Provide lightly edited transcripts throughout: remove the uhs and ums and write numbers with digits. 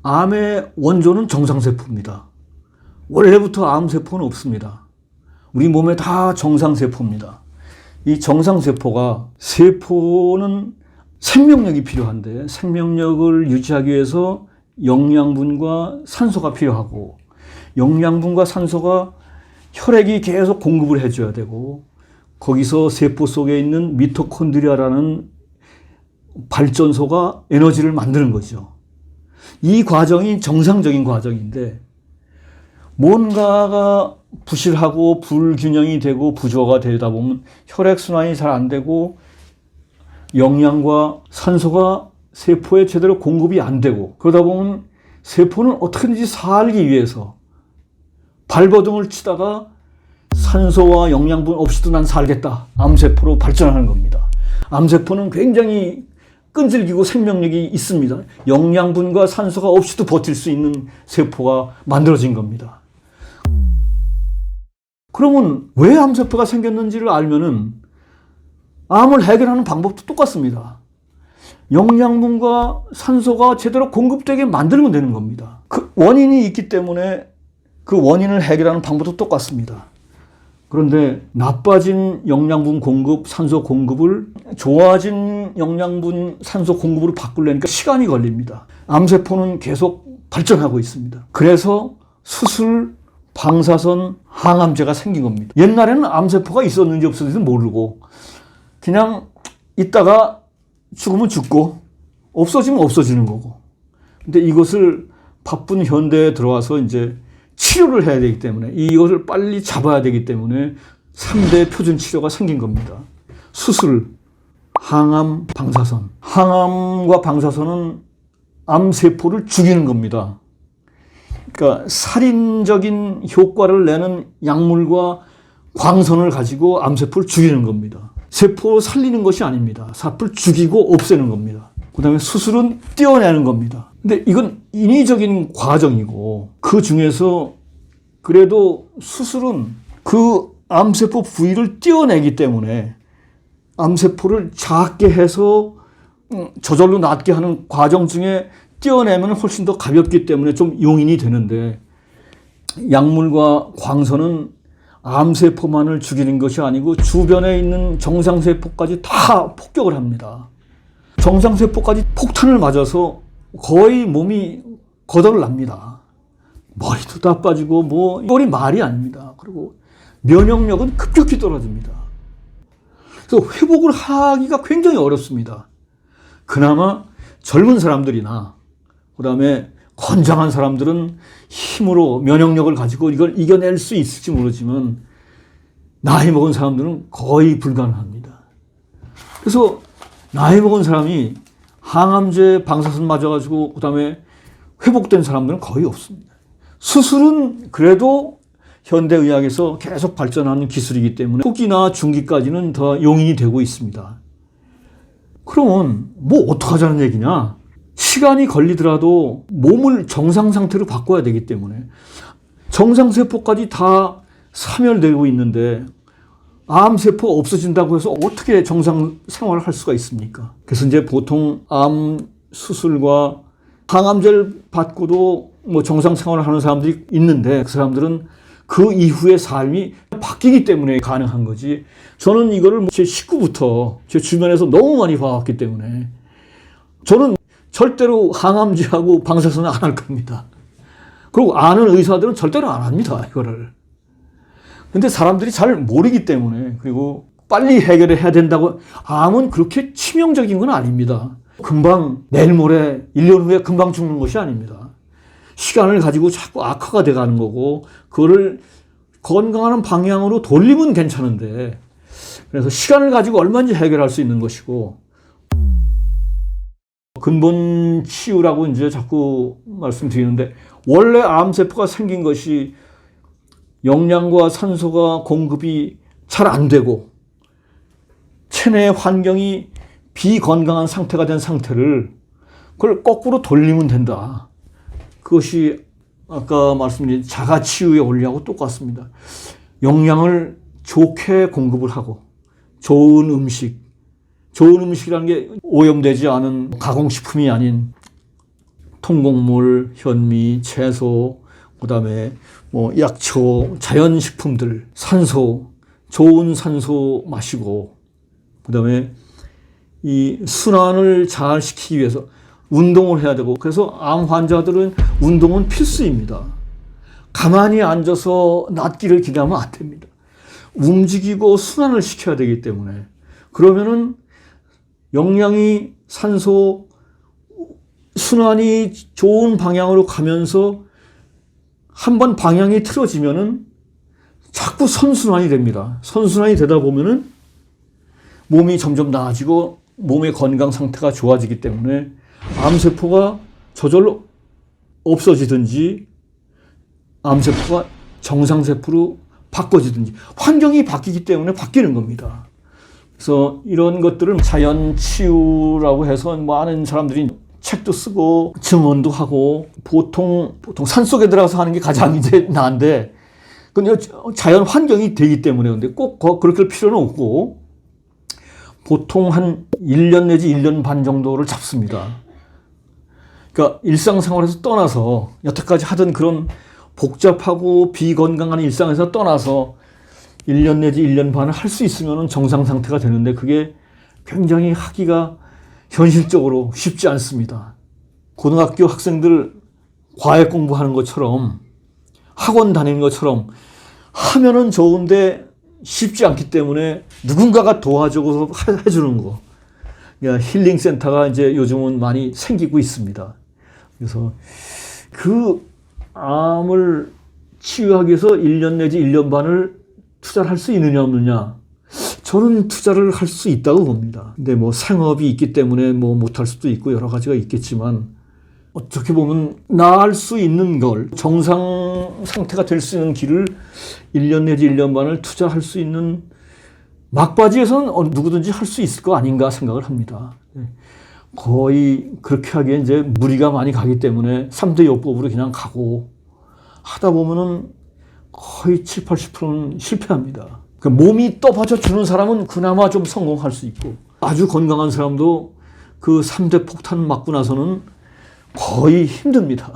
암의 원조는 정상세포입니다. 원래부터 암세포는 없습니다. 우리 몸에 다 정상세포입니다. 이 정상세포가, 세포는 생명력이 필요한데 생명력을 유지하기 위해서 영양분과 산소가 필요하고, 영양분과 산소가 혈액이 계속 공급을 해줘야 되고, 거기서 세포 속에 있는 미토콘드리아라는 발전소가 에너지를 만드는 거죠. 이 과정이 정상적인 과정인데, 뭔가가 부실하고 불균형이 되고 부조화가 되다 보면 혈액순환이 잘 안 되고 영양과 산소가 세포에 제대로 공급이 안 되고, 그러다 보면 세포는 어떻게든지 살기 위해서 발버둥을 치다가 산소와 영양분 없이도 난 살겠다, 암세포로 발전하는 겁니다. 암세포는 굉장히 끈질기고 생명력이 있습니다. 영양분과 산소가 없이도 버틸 수 있는 세포가 만들어진 겁니다. 그러면 왜 암세포가 생겼는지를 알면은 암을 해결하는 방법도 똑같습니다. 영양분과 산소가 제대로 공급되게 만들면 되는 겁니다. 그 원인이 있기 때문에 그 원인을 해결하는 방법도 똑같습니다. 그런데 나빠진 영양분 공급, 산소 공급을 좋아진 영양분, 산소 공급으로 바꾸려니까 시간이 걸립니다. 암세포는 계속 발전하고 있습니다. 그래서 수술, 방사선, 항암제가 생긴 겁니다. 옛날에는 암세포가 있었는지 없었는지 모르고 그냥 있다가 죽으면 죽고 없어지면 없어지는 거고. 근데 이것을 바쁜 현대에 들어와서 이제 치료를 해야 되기 때문에, 이것을 빨리 잡아야 되기 때문에 3대 표준 치료가 생긴 겁니다. 수술, 항암, 방사선. 항암과 방사선은 암세포를 죽이는 겁니다. 그러니까 살인적인 효과를 내는 약물과 광선을 가지고 암세포를 죽이는 겁니다. 세포를 살리는 것이 아닙니다. 세포를 죽이고 없애는 겁니다. 그 다음에 수술은 떼어내는 겁니다. 근데 이건 인위적인 과정이고, 그 중에서 그래도 수술은 그 암세포 부위를 떼어내기 때문에 암세포를 작게 해서 저절로 낫게 하는 과정 중에 떼어내면 훨씬 더 가볍기 때문에 좀 용인이 되는데, 약물과 광선은 암세포만을 죽이는 것이 아니고 주변에 있는 정상세포까지 다 폭격을 합니다. 정상세포까지 폭탄을 맞아서 거의 몸이 거덜 납니다. 머리도 다 빠지고 이거리 말이 아닙니다. 그리고 면역력은 급격히 떨어집니다. 그래서 회복을 하기가 굉장히 어렵습니다. 그나마 젊은 사람들이나 그다음에 건장한 사람들은 힘으로 면역력을 가지고 이걸 이겨낼 수 있을지 모르지만 나이 먹은 사람들은 거의 불가능합니다. 그래서 나이 먹은 사람이 항암제, 방사선 맞아가지고 그다음에 회복된 사람들은 거의 없습니다. 수술은 그래도 현대의학에서 계속 발전하는 기술이기 때문에 초기나 중기까지는 더 용인이 되고 있습니다. 그러면 어떡하자는 얘기냐? 시간이 걸리더라도 몸을 정상 상태로 바꿔야 되기 때문에 정상세포까지 다 사멸되고 있는데 암세포가 없어진다고 해서 어떻게 정상 생활을 할 수가 있습니까? 그래서 이제 보통 암 수술과 항암제를 받고도 정상 생활을 하는 사람들이 있는데, 그 사람들은 그 이후의 삶이 바뀌기 때문에 가능한 거지. 저는 이거를 제 식구부터 제 주변에서 너무 많이 봐왔기 때문에 저는 절대로 항암제하고 방사선은 안 할 겁니다. 그리고 아는 의사들은 절대로 안 합니다, 이거를. 근데 사람들이 잘 모르기 때문에, 그리고 빨리 해결을 해야 된다고, 암은 그렇게 치명적인 건 아닙니다. 금방 내일 모레 1년 후에 금방 죽는 것이 아닙니다. 시간을 가지고 자꾸 악화가 돼가는 거고, 그거를 건강한 방향으로 돌리면 괜찮은데, 그래서 시간을 가지고 얼마든지 해결할 수 있는 것이고, 근본 치유라고 이제 자꾸 말씀드리는데, 원래 암세포가 생긴 것이 영양과 산소가 공급이 잘 안 되고 체내 환경이 비건강한 상태가 된 상태를, 그걸 거꾸로 돌리면 된다. 그것이 아까 말씀드린 자가치유의 원리하고 똑같습니다. 영양을 좋게 공급을 하고, 좋은 음식이라는 게 오염되지 않은 가공식품이 아닌 통곡물, 현미, 채소, 그다음에 뭐 약초, 자연식품들, 산소, 좋은 산소 마시고, 그다음에 이 순환을 잘 시키기 위해서 운동을 해야 되고, 그래서 암 환자들은 운동은 필수입니다. 가만히 앉아서 낫기를 기대하면 안 됩니다. 움직이고 순환을 시켜야 되기 때문에, 그러면은 영양이, 산소, 순환이 좋은 방향으로 가면서 한번 방향이 틀어지면은 자꾸 선순환이 됩니다. 선순환이 되다 보면은 몸이 점점 나아지고 몸의 건강 상태가 좋아지기 때문에 암세포가 저절로 없어지든지 암세포가 정상세포로 바꿔지든지 환경이 바뀌기 때문에 바뀌는 겁니다. 그래서 이런 것들을 자연치유라고 해서 많은 사람들이 책도 쓰고 증언도 하고, 보통 산속에 들어가서 하는 게 가장 이제 나은데, 근데 자연 환경이 되기 때문에, 근데 꼭 그렇게 할 필요는 없고, 보통 한 1년 내지 1년 반 정도를 잡습니다. 그러니까 일상생활에서 떠나서, 여태까지 하던 그런 복잡하고 비건강한 일상에서 떠나서 1년 내지 1년 반을 할 수 있으면 정상 상태가 되는데, 그게 굉장히 하기가 현실적으로 쉽지 않습니다. 고등학교 학생들 과외 공부하는 것처럼, 학원 다니는 것처럼 하면은 좋은데 쉽지 않기 때문에 누군가가 도와줘서 해주는 거. 그러니까 힐링 센터가 이제 요즘은 많이 생기고 있습니다. 그래서 그 암을 치유하기 위해서 1년 내지 1년 반을 투자를 할 수 있느냐 없느냐, 저는 투자를 할 수 있다고 봅니다. 근데 뭐 생업이 있기 때문에 뭐 못할 수도 있고 여러 가지가 있겠지만, 어떻게 보면 나을 수 있는 걸, 정상 상태가 될 수 있는 길을 1년 내지 1년 반을 투자할 수 있는 막바지에서는 누구든지 할 수 있을 거 아닌가 생각을 합니다. 거의 그렇게 하기에 이제 무리가 많이 가기 때문에 3대 요법으로 그냥 가고 하다 보면은 거의 7, 80%는 실패합니다. 그러니까 몸이 떠받쳐 주는 사람은 그나마 좀 성공할 수 있고, 아주 건강한 사람도 그 3대 폭탄 맞고 나서는 거의 힘듭니다.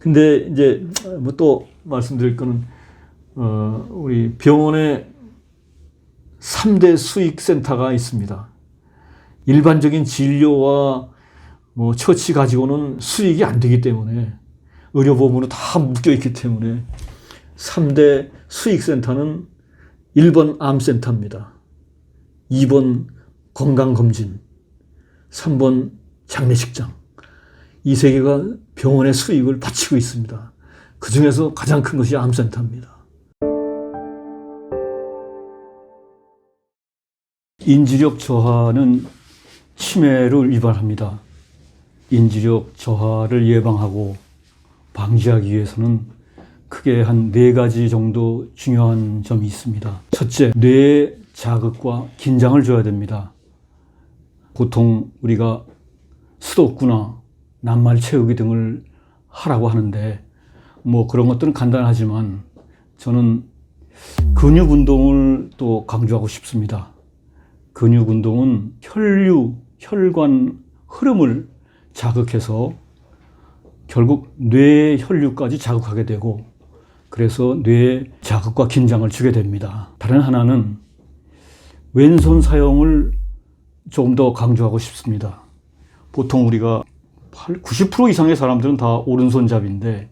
근데 이제 뭐 또 말씀드릴 거는, 우리 병원에 3대 수익센터가 있습니다. 일반적인 진료와 뭐 처치 가지고는 수익이 안 되기 때문에, 의료보험으로 다 묶여 있기 때문에 3대 수익센터는 1번 암센터입니다. 2번 건강검진, 3번 장례식장. 이 세 개가 병원의 수익을 바치고 있습니다. 그 중에서 가장 큰 것이 암센터입니다. 인지력 저하는 치매를 유발합니다. 인지력 저하를 예방하고 방지하기 위해서는 크게 한 4가지 정도 중요한 점이 있습니다. 첫째, 뇌 자극과 긴장을 줘야 됩니다. 보통 우리가 수도쿠나 낱말 채우기 등을 하라고 하는데, 뭐 그런 것들은 간단하지만 저는 근육 운동을 또 강조하고 싶습니다. 근육 운동은 혈관 흐름을 자극해서 결국 뇌 혈류까지 자극하게 되고, 그래서 뇌 자극과 긴장을 주게 됩니다. 다른 하나는 왼손 사용을 조금 더 강조하고 싶습니다. 보통 우리가 90% 이상의 사람들은 다 오른손잡이인데,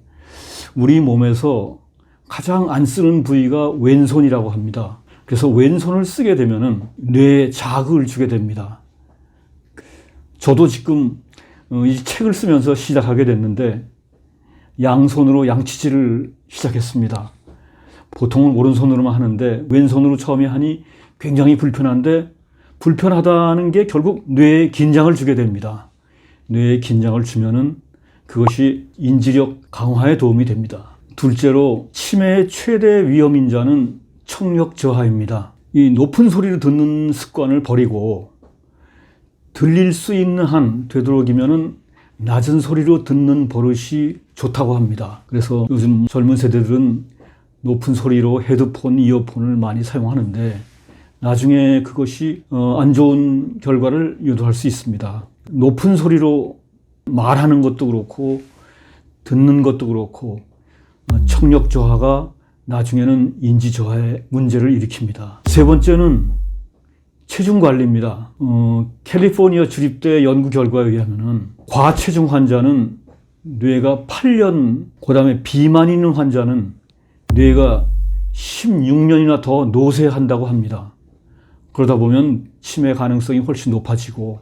우리 몸에서 가장 안 쓰는 부위가 왼손이라고 합니다. 그래서 왼손을 쓰게 되면은 뇌에 자극을 주게 됩니다. 저도 지금 이 책을 쓰면서 시작하게 됐는데, 양손으로 양치질을 시작했습니다. 보통은 오른손으로만 하는데 왼손으로 처음에 하니 굉장히 불편한데, 불편하다는 게 결국 뇌에 긴장을 주게 됩니다. 뇌에 긴장을 주면은 그것이 인지력 강화에 도움이 됩니다. 둘째로, 치매의 최대 위험인자는 청력 저하입니다. 이 높은 소리를 듣는 습관을 버리고 들릴 수 있는 한 되도록이면은 낮은 소리로 듣는 버릇이 좋다고 합니다. 그래서 요즘 젊은 세대들은 높은 소리로 헤드폰, 이어폰을 많이 사용하는데, 나중에 그것이 안 좋은 결과를 유도할 수 있습니다. 높은 소리로 말하는 것도 그렇고 듣는 것도 그렇고 청력 저하가 나중에는 인지 저하의 문제를 일으킵니다. 세 번째는 체중 관리입니다. 캘리포니아 주립대 연구 결과에 의하면은 과체중 환자는 뇌가 8년, 그 다음에 비만 있는 환자는 뇌가 16년이나 더 노쇠한다고 합니다. 그러다 보면 치매 가능성이 훨씬 높아지고,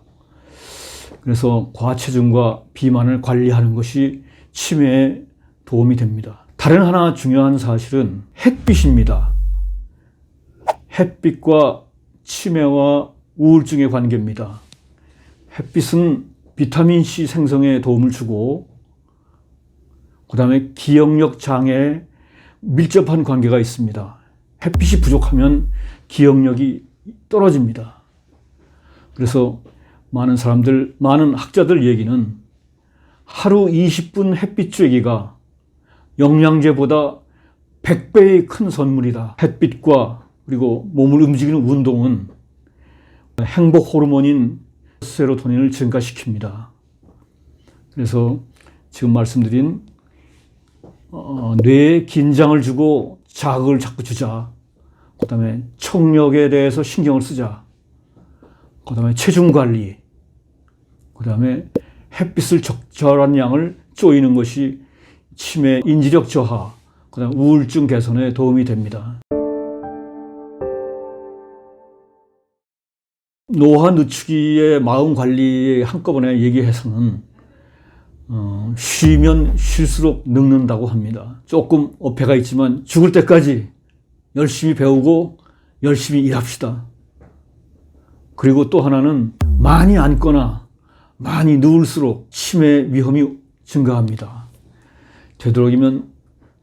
그래서 과체중과 비만을 관리하는 것이 치매에 도움이 됩니다. 다른 하나 중요한 사실은 햇빛입니다. 햇빛과 치매와 우울증의 관계입니다. 햇빛은 비타민C 생성에 도움을 주고, 그 다음에 기억력 장애에 밀접한 관계가 있습니다. 햇빛이 부족하면 기억력이 떨어집니다. 그래서 많은 학자들 얘기는 하루 20분 햇빛 쬐기가 영양제보다 100배의 큰 선물이다. 햇빛과 그리고 몸을 움직이는 운동은 행복 호르몬인 세로토닌을 증가시킵니다. 그래서 지금 말씀드린 뇌에 긴장을 주고 자극을 자꾸 주자. 그 다음에 청력에 대해서 신경을 쓰자. 그 다음에 체중 관리. 그 다음에 햇빛을 적절한 양을 쬐이는 것이 치매, 인지력 저하, 그 다음에 우울증 개선에 도움이 됩니다. 노화 늦추기의 마음 관리에 한꺼번에 얘기해서는 쉬면 쉴수록 늙는다고 합니다. 조금 어폐가 있지만 죽을 때까지 열심히 배우고 열심히 일합시다. 그리고 또 하나는 많이 앉거나 많이 누울수록 치매 위험이 증가합니다. 되도록이면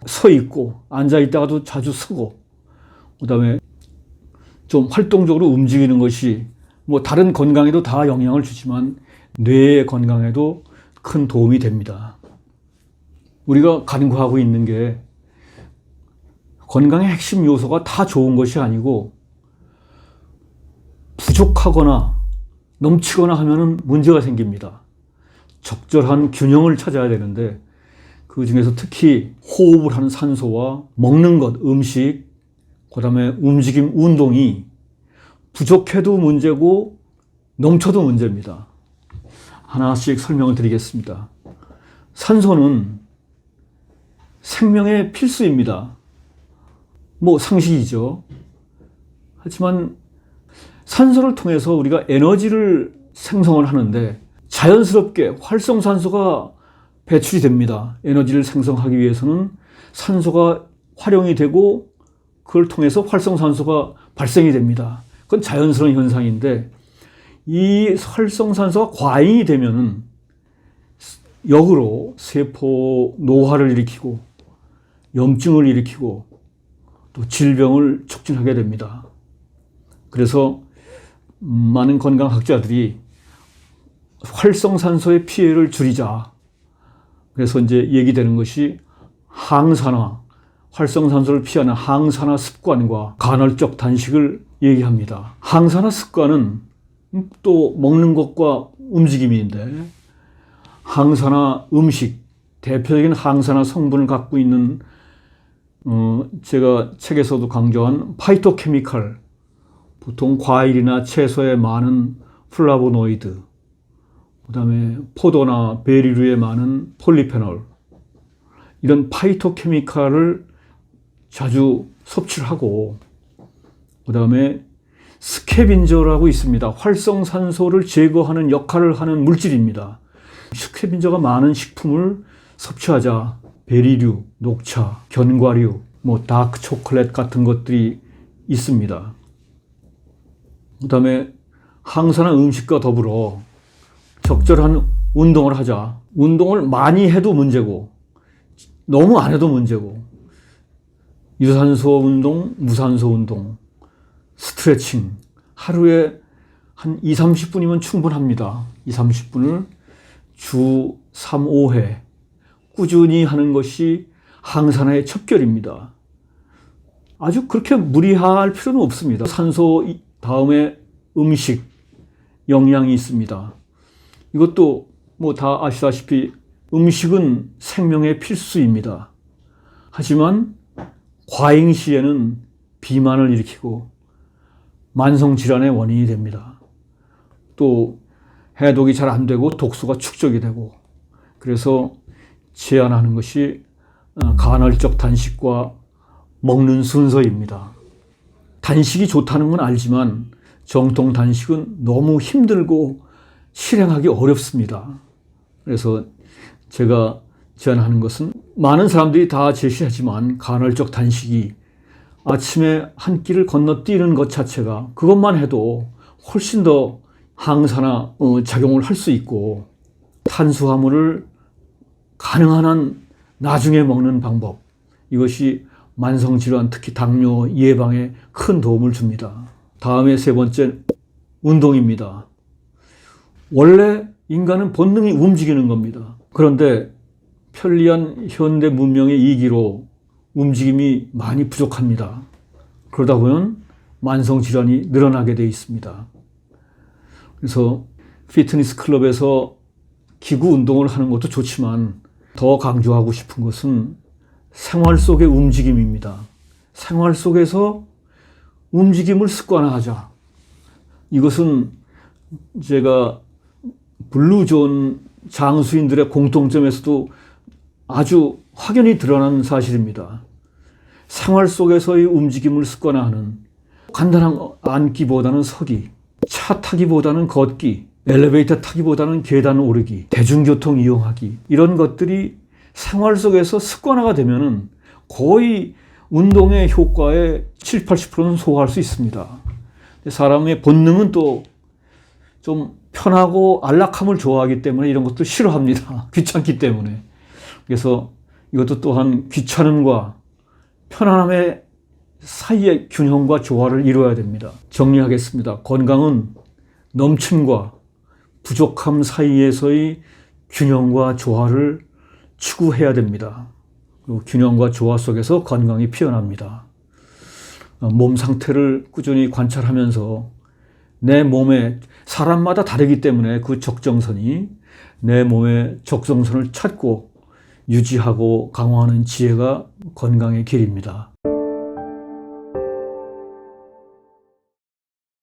서 있고 앉아 있다가도 자주 서고, 그 다음에 좀 활동적으로 움직이는 것이 뭐 다른 건강에도 다 영향을 주지만 뇌의 건강에도 큰 도움이 됩니다. 우리가 간과하고 있는 게 건강의 핵심 요소가 다 좋은 것이 아니고 부족하거나 넘치거나 하면은 문제가 생깁니다. 적절한 균형을 찾아야 되는데 그 중에서 특히 호흡을 하는 산소와 먹는 것, 음식, 그 다음에 움직임, 운동이 부족해도 문제고 넘쳐도 문제입니다. 하나씩 설명을 드리겠습니다. 산소는 생명의 필수입니다. 뭐 상식이죠. 하지만 산소를 통해서 우리가 에너지를 생성을 하는데 자연스럽게 활성산소가 배출이 됩니다. 에너지를 생성하기 위해서는 산소가 활용이 되고 그걸 통해서 활성산소가 발생이 됩니다. 그건 자연스러운 현상인데 이 활성산소가 과잉이 되면은 역으로 세포 노화를 일으키고 염증을 일으키고 또 질병을 촉진하게 됩니다. 그래서 많은 건강학자들이 활성산소의 피해를 줄이자. 그래서 이제 얘기되는 것이 항산화, 활성산소를 피하는 항산화 습관과 간헐적 단식을 얘기합니다. 항산화 습관은 또 먹는 것과 움직임인데 항산화 음식, 대표적인 항산화 성분을 갖고 있는 제가 책에서도 강조한 파이토케미칼, 보통 과일이나 채소에 많은 플라보노이드, 그 다음에 포도나 베리류에 많은 폴리페놀, 이런 파이토케미칼을 자주 섭취를 하고, 그 다음에 스캐빈저라고 있습니다. 활성산소를 제거하는 역할을 하는 물질입니다. 스캐빈저가 많은 식품을 섭취하자. 베리류, 녹차, 견과류, 뭐 다크 초콜릿 같은 것들이 있습니다. 그 다음에 항산화 음식과 더불어 적절한 운동을 하자. 운동을 많이 해도 문제고 너무 안 해도 문제고, 유산소 운동, 무산소 운동, 스트레칭 하루에 한 20-30분이면 충분합니다. 20-30분을 주 3, 5회 꾸준히 하는 것이 항산화의 첩결입니다. 아주 그렇게 무리할 필요는 없습니다. 산소 다음에 음식, 영양이 있습니다. 이것도 뭐 다 아시다시피 음식은 생명의 필수입니다. 하지만 과잉 시에는 비만을 일으키고 만성질환의 원인이 됩니다. 또 해독이 잘 안 되고 독소가 축적이 되고, 그래서 제한하는 것이 간헐적 단식과 먹는 순서입니다. 단식이 좋다는 건 알지만 정통 단식은 너무 힘들고 실행하기 어렵습니다. 그래서 제가 제안하는 것은, 많은 사람들이 다 제시하지만 간헐적 단식이 아침에 한 끼를 건너뛰는 것 자체가, 그것만 해도 훨씬 더 항산화 작용을 할 수 있고, 탄수화물을 가능한 한 나중에 먹는 방법, 이것이 만성질환, 특히 당뇨 예방에 큰 도움을 줍니다. 다음에 세 번째, 운동입니다. 원래 인간은 본능이 움직이는 겁니다. 그런데 편리한 현대 문명의 이기로 움직임이 많이 부족합니다. 그러다 보면 만성질환이 늘어나게 되어 있습니다. 그래서 피트니스 클럽에서 기구 운동을 하는 것도 좋지만 더 강조하고 싶은 것은 생활 속의 움직임입니다. 생활 속에서 움직임을 습관화하자. 이것은 제가 블루존 장수인들의 공통점에서도 아주 확연히 드러난 사실입니다. 생활 속에서의 움직임을 습관화하는, 간단한 앉기보다는 서기, 차 타기보다는 걷기, 엘리베이터 타기보다는 계단 오르기, 대중교통 이용하기, 이런 것들이 생활 속에서 습관화가 되면은 거의 운동의 효과의 70, 80%는 소화할 수 있습니다. 사람의 본능은 또 좀 편하고 안락함을 좋아하기 때문에 이런 것도 싫어합니다. 귀찮기 때문에. 그래서 이것도 또한 귀찮음과 편안함의 사이의 균형과 조화를 이루어야 됩니다. 정리하겠습니다. 건강은 넘침과 부족함 사이에서의 균형과 조화를 추구해야 됩니다. 그리고 균형과 조화 속에서 건강이 피어납니다. 몸 상태를 꾸준히 관찰하면서 내 몸에, 사람마다 다르기 때문에 그 적정선이, 내 몸의 적정선을 찾고 유지하고 강화하는 지혜가 건강의 길입니다.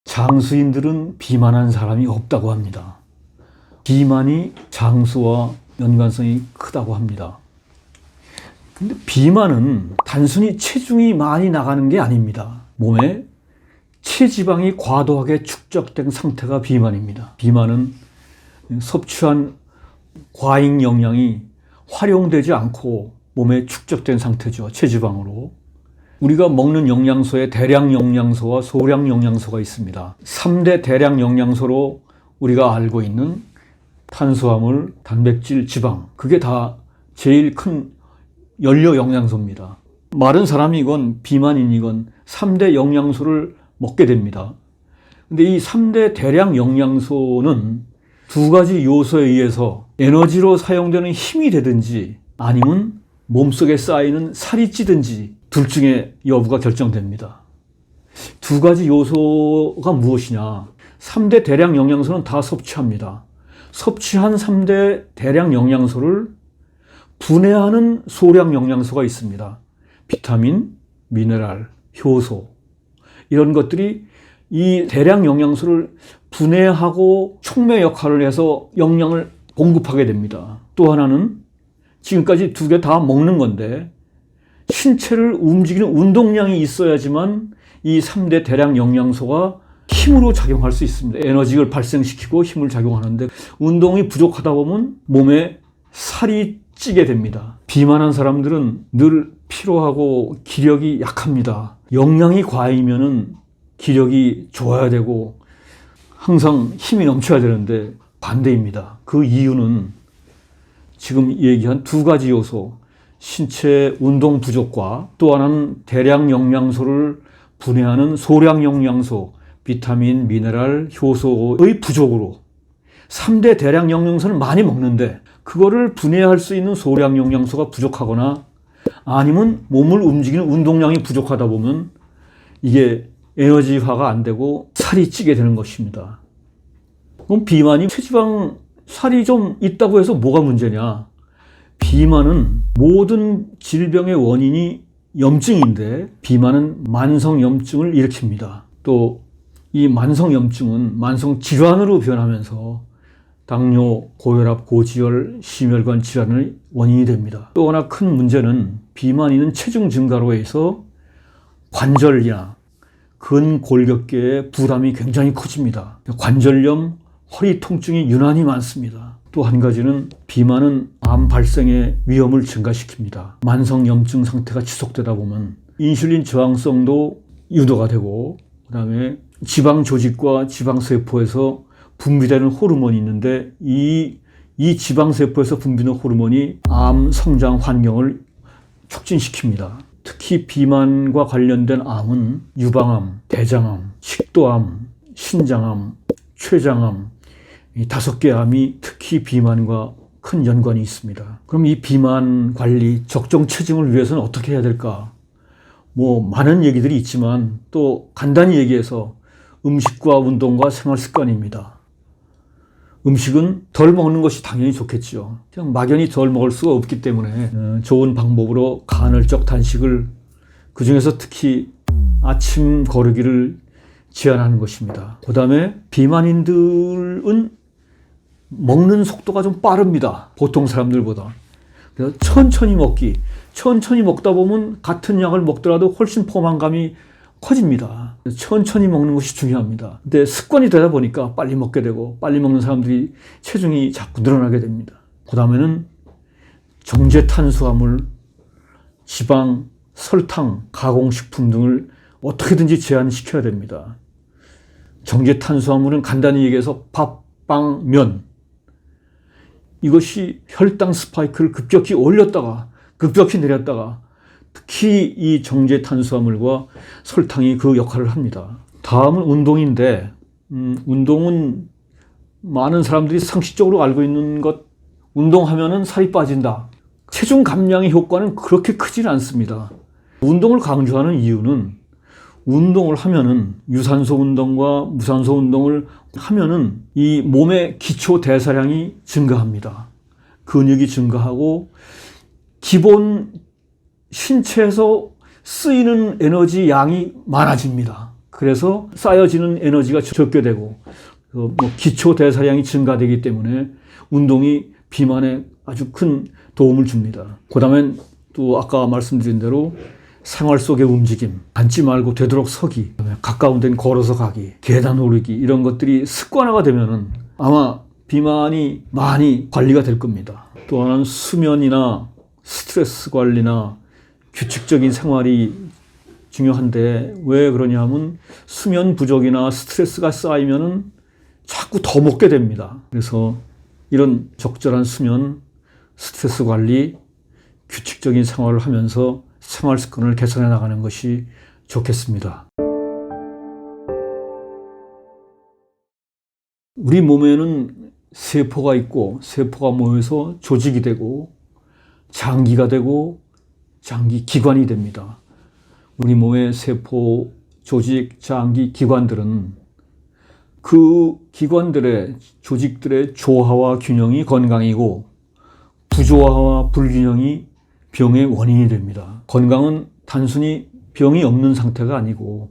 장수인들은 비만한 사람이 없다고 합니다. 비만이 장수와 연관성이 크다고 합니다. 근데 비만은 단순히 체중이 많이 나가는 게 아닙니다. 몸에 체지방이 과도하게 축적된 상태가 비만입니다. 비만은 섭취한 과잉 영양이 활용되지 않고 몸에 축적된 상태죠. 체지방으로. 우리가 먹는 영양소에 대량 영양소와 소량 영양소가 있습니다. 3대 대량 영양소로 우리가 알고 있는 탄수화물, 단백질, 지방, 그게 다 제일 큰 연료 영양소입니다. 마른 사람이건 비만인이건 3대 영양소를 먹게 됩니다. 근데 이 3대 대량 영양소는 두 가지 요소에 의해서 에너지로 사용되는 힘이 되든지 아니면 몸속에 쌓이는 살이 찌든지 둘 중에 여부가 결정됩니다. 두 가지 요소가 무엇이냐? 3대 대량 영양소는 다 섭취합니다. 섭취한 3대 대량 영양소를 분해하는 소량 영양소가 있습니다. 비타민, 미네랄, 효소, 이런 것들이 이 대량 영양소를 분해하고 촉매 역할을 해서 영양을 공급하게 됩니다. 또 하나는 지금까지 두 개 다 먹는 건데, 신체를 움직이는 운동량이 있어야지만 이 3대 대량 영양소가 힘으로 작용할 수 있습니다. 에너지를 발생시키고 힘을 작용하는데, 운동이 부족하다 보면 몸에 살이 찌게 됩니다. 비만한 사람들은 늘 피로하고 기력이 약합니다. 영양이 과이면은 기력이 좋아야 되고 항상 힘이 넘쳐야 되는데 반대입니다. 그 이유는 지금 얘기한 두 가지 요소, 신체 운동 부족과 또 하나는 대량 영양소를 분해하는 소량 영양소, 비타민, 미네랄, 효소의 부족으로 3대 대량 영양소는 많이 먹는데 그거를 분해할 수 있는 소량 영양소가 부족하거나 아니면 몸을 움직이는 운동량이 부족하다 보면 이게 에너지화가 안 되고 살이 찌게 되는 것입니다. 그럼 비만이 체지방 살이 좀 있다고 해서 뭐가 문제냐? 비만은 모든 질병의 원인이 염증인데 비만은 만성염증을 일으킵니다. 또 이 만성염증은 만성질환으로 변하면서 당뇨, 고혈압, 고지혈, 심혈관 질환의 원인이 됩니다. 또 하나 큰 문제는 비만인은 체중 증가로 해서 관절이나 근골격계의 부담이 굉장히 커집니다. 관절염, 허리 통증이 유난히 많습니다. 또 한 가지는 비만은 암 발생의 위험을 증가시킵니다. 만성염증 상태가 지속되다 보면 인슐린 저항성도 유도가 되고 그다음에 지방 조직과 지방세포에서 분비되는 호르몬이 있는데 이 지방세포에서 분비되는 호르몬이 암 성장 환경을 촉진시킵니다. 특히 비만과 관련된 암은 유방암, 대장암, 식도암, 신장암, 췌장암 이 5개 암이 특히 비만과 큰 연관이 있습니다. 그럼 이 비만 관리, 적정 체중을 위해서는 어떻게 해야 될까? 많은 얘기들이 있지만 또 간단히 얘기해서 음식과 운동과 생활 습관입니다. 음식은 덜 먹는 것이 당연히 좋겠죠. 그냥 막연히 덜 먹을 수가 없기 때문에 좋은 방법으로 간헐적 단식을 그중에서 특히 아침 거르기를 제한하는 것입니다. 그 다음에 비만인들은 먹는 속도가 좀 빠릅니다. 보통 사람들보다. 그래서 천천히 먹다 보면 같은 양을 먹더라도 훨씬 포만감이 커집니다. 천천히 먹는 것이 중요합니다. 근데 습관이 되다 보니까 빨리 먹게 되고 빨리 먹는 사람들이 체중이 자꾸 늘어나게 됩니다. 그 다음에는 정제 탄수화물, 지방, 설탕, 가공식품 등을 어떻게든지 제한시켜야 됩니다. 정제 탄수화물은 간단히 얘기해서 밥, 빵, 면 이것이 혈당 스파이크를 급격히 올렸다가 급격히 내렸다가 특히 이 정제 탄수화물과 설탕이 그 역할을 합니다. 다음은 운동인데 운동은 많은 사람들이 상식적으로 알고 있는 것, 운동하면은 살이 빠진다. 체중 감량의 효과는 그렇게 크지는 않습니다. 운동을 강조하는 이유는 운동을 하면은 유산소 운동과 무산소 운동을 하면은 이 몸의 기초 대사량이 증가합니다. 근육이 증가하고 기본 신체에서 쓰이는 에너지 양이 많아집니다. 그래서 쌓여지는 에너지가 적게 되고 기초 대사량이 증가되기 때문에 운동이 비만에 아주 큰 도움을 줍니다. 그 다음엔 또 아까 말씀드린 대로 생활 속의 움직임, 앉지 말고 되도록 서기, 가까운 데는 걸어서 가기, 계단 오르기 이런 것들이 습관화가 되면은 아마 비만이 많이 관리가 될 겁니다. 또 하나는 수면이나 스트레스 관리나 규칙적인 생활이 중요한데 왜 그러냐 하면 수면 부족이나 스트레스가 쌓이면은 자꾸 더 먹게 됩니다. 그래서 이런 적절한 수면, 스트레스 관리, 규칙적인 생활을 하면서 생활 습관을 개선해 나가는 것이 좋겠습니다. 우리 몸에는 세포가 있고 세포가 모여서 조직이 되고 장기가 되고 장기 기관이 됩니다. 우리 몸의 세포, 조직, 장기, 기관들은 그 기관들의 조직들의 조화와 균형이 건강이고 부조화와 불균형이 병의 원인이 됩니다. 건강은 단순히 병이 없는 상태가 아니고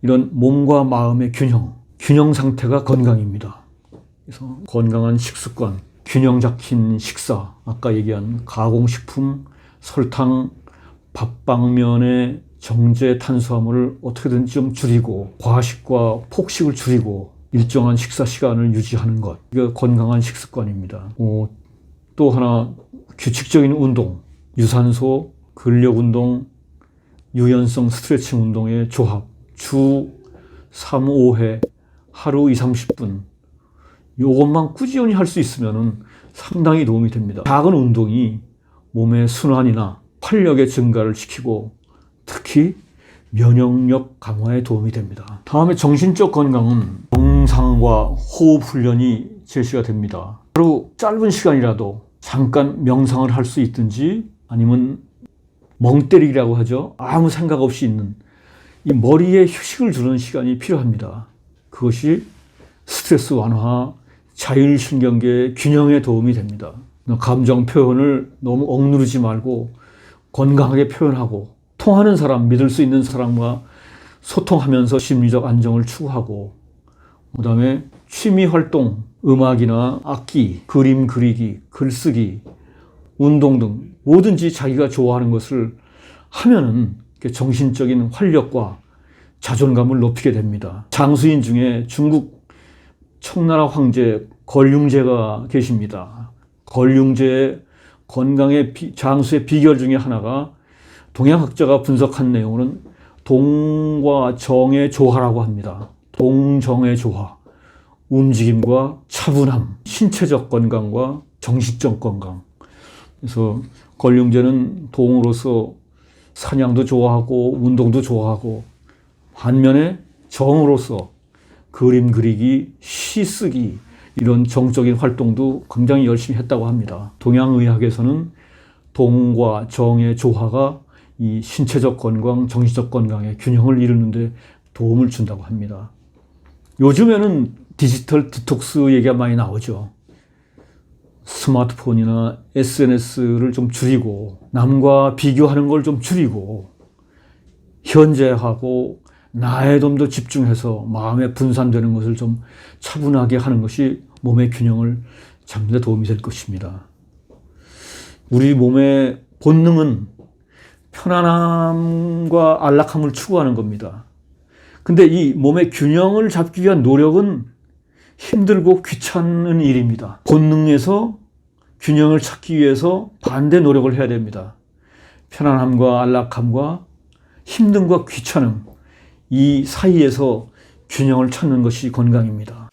이런 몸과 마음의 균형 상태가 건강입니다. 그래서 건강한 식습관, 균형 잡힌 식사, 아까 얘기한 가공식품, 설탕, 밥방면의 정제 탄수화물을 어떻게든지 좀 줄이고 과식과 폭식을 줄이고 일정한 식사 시간을 유지하는 것, 이게 건강한 식습관입니다. 또 하나 규칙적인 운동, 유산소, 근력운동, 유연성 스트레칭 운동의 조합, 주 3, 5회, 하루 20, 30분 이것만 꾸준히 할 수 있으면 상당히 도움이 됩니다. 작은 운동이 몸의 순환이나 활력의 증가를 시키고 특히 면역력 강화에 도움이 됩니다. 다음에 정신적 건강은 명상과 호흡 훈련이 제시가 됩니다. 하루 짧은 시간이라도 잠깐 명상을 할 수 있든지 아니면 멍 때리기라고 하죠. 아무 생각 없이 있는 이 머리에 휴식을 주는 시간이 필요합니다. 그것이 스트레스 완화, 자율신경계의 균형에 도움이 됩니다. 감정 표현을 너무 억누르지 말고 건강하게 표현하고, 통하는 사람, 믿을 수 있는 사람과 소통하면서 심리적 안정을 추구하고, 그 다음에 취미 활동, 음악이나 악기, 그림 그리기, 글쓰기, 운동 등 뭐든지 자기가 좋아하는 것을 하면은 정신적인 활력과 자존감을 높이게 됩니다. 장수인 중에 중국 청나라 황제 걸륭제가 계십니다. 걸륭제의 건강의 장수의 비결 중에 하나가 동양학자가 분석한 내용은 동과 정의 조화라고 합니다. 동정의 조화, 움직임과 차분함, 신체적 건강과 정신적 건강. 그래서 걸륭제는 동으로서 사냥도 좋아하고 운동도 좋아하고, 반면에 정으로서 그림 그리기, 시 쓰기, 이런 정적인 활동도 굉장히 열심히 했다고 합니다. 동양의학에서는 동과 정의 조화가 이 신체적 건강, 정신적 건강의 균형을 이루는 데 도움을 준다고 합니다. 요즘에는 디지털 디톡스 얘기가 많이 나오죠. 스마트폰이나 SNS를 좀 줄이고, 남과 비교하는 걸 좀 줄이고, 현재하고 나에 좀 더 집중해서 마음에 분산되는 것을 좀 차분하게 하는 것이 몸의 균형을 잡는 데 도움이 될 것입니다. 우리 몸의 본능은 편안함과 안락함을 추구하는 겁니다. 근데 이 몸의 균형을 잡기 위한 노력은 힘들고 귀찮은 일입니다. 본능에서 균형을 찾기 위해서 반대 노력을 해야 됩니다. 편안함과 안락함과 힘듦과 귀찮음, 이 사이에서 균형을 찾는 것이 건강입니다.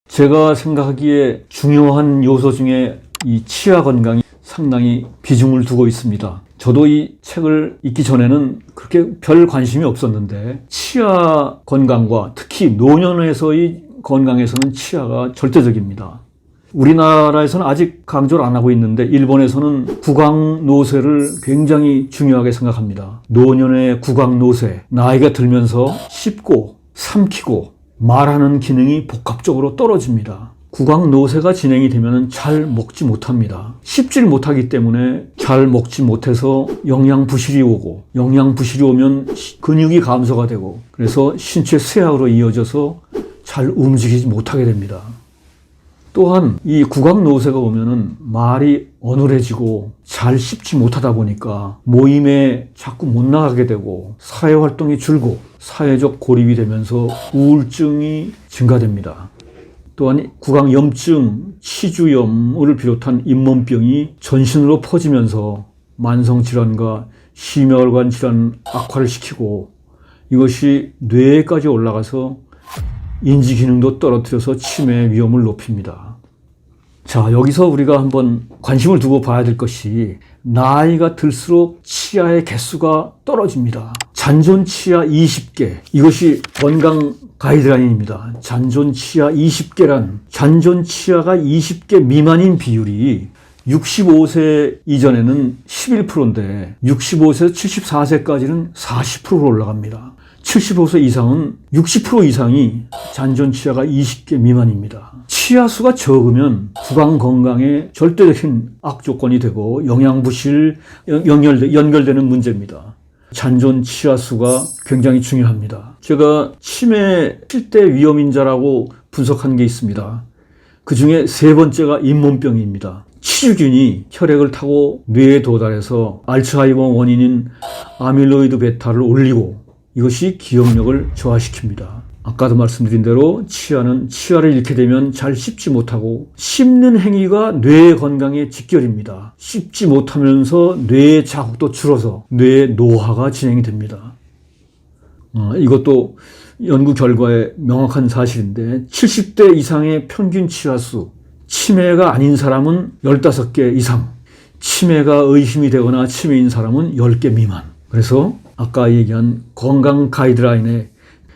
제가 생각하기에 중요한 요소 중에 이 치아 건강이 상당히 비중을 두고 있습니다. 저도 이 책을 읽기 전에는 그렇게 별 관심이 없었는데, 치아 건강과 특히 노년에서의 건강에서는 치아가 절대적입니다. 우리나라에서는 아직 강조를 안 하고 있는데, 일본에서는 구강노쇠를 굉장히 중요하게 생각합니다. 노년의 구강노쇠, 나이가 들면서 씹고 삼키고 말하는 기능이 복합적으로 떨어집니다. 구강노쇠가 진행이 되면 잘 먹지 못합니다. 씹질 못하기 때문에 잘 먹지 못해서 영양부실이 오고, 영양부실이 오면 근육이 감소가 되고, 그래서 신체 쇠약으로 이어져서 잘 움직이지 못하게 됩니다. 또한 이 구강노쇠가 오면은 말이 어눌해지고 잘 씹지 못하다 보니까 모임에 자꾸 못 나가게 되고, 사회활동이 줄고 사회적 고립이 되면서 우울증이 증가됩니다. 또한 구강염증, 치주염을 비롯한 잇몸병이 전신으로 퍼지면서 만성질환과 심혈관 질환 악화를 시키고, 이것이 뇌에까지 올라가서 인지 기능도 떨어뜨려서 치매 위험을 높입니다. 자, 여기서 우리가 한번 관심을 두고 봐야 될 것이, 나이가 들수록 치아의 개수가 떨어집니다. 잔존 치아 20개, 이것이 건강 가이드라인입니다. 잔존 치아 20개란, 잔존 치아가 20개 미만인 비율이 65세 이전에는 11%인데 65세에서 74세까지는 40%로 올라갑니다. 75세 이상은 60% 이상이 잔존 치아가 20개 미만입니다. 치아 수가 적으면 구강 건강에 절대적인 악조건이 되고 영양부실 연결되는 문제입니다. 잔존 치아 수가 굉장히 중요합니다. 제가 치매 7대 위험인자라고 분석한 게 있습니다. 그 중에 세 번째가 잇몸병입니다. 치주균이 혈액을 타고 뇌에 도달해서 알츠하이머 원인인 아밀로이드 베타를 올리고, 이것이 기억력을 저하시킵니다. 아까도 말씀드린 대로 치아를 잃게 되면 잘 씹지 못하고, 씹는 행위가 뇌의 건강에 직결입니다. 씹지 못하면서 뇌의 자극도 줄어서 뇌의 노화가 진행이 됩니다. 이것도 연구 결과에 명확한 사실인데, 70대 이상의 평균 치아수, 치매가 아닌 사람은 15개 이상, 치매가 의심이 되거나 치매인 사람은 10개 미만. 그래서 아까 얘기한 건강 가이드라인에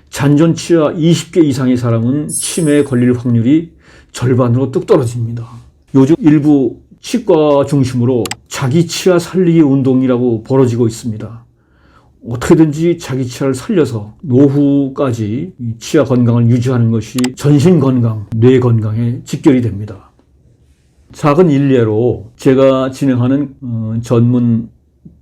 잔존 치아 20개 이상의 사람은 치매에 걸릴 확률이 절반으로 뚝 떨어집니다. 요즘 일부 치과 중심으로 자기 치아 살리기 운동이라고 벌어지고 있습니다. 어떻게든지 자기 치아를 살려서 노후까지 이 치아 건강을 유지하는 것이 전신 건강, 뇌 건강에 직결이 됩니다. 작은 일례로 제가 진행하는 전문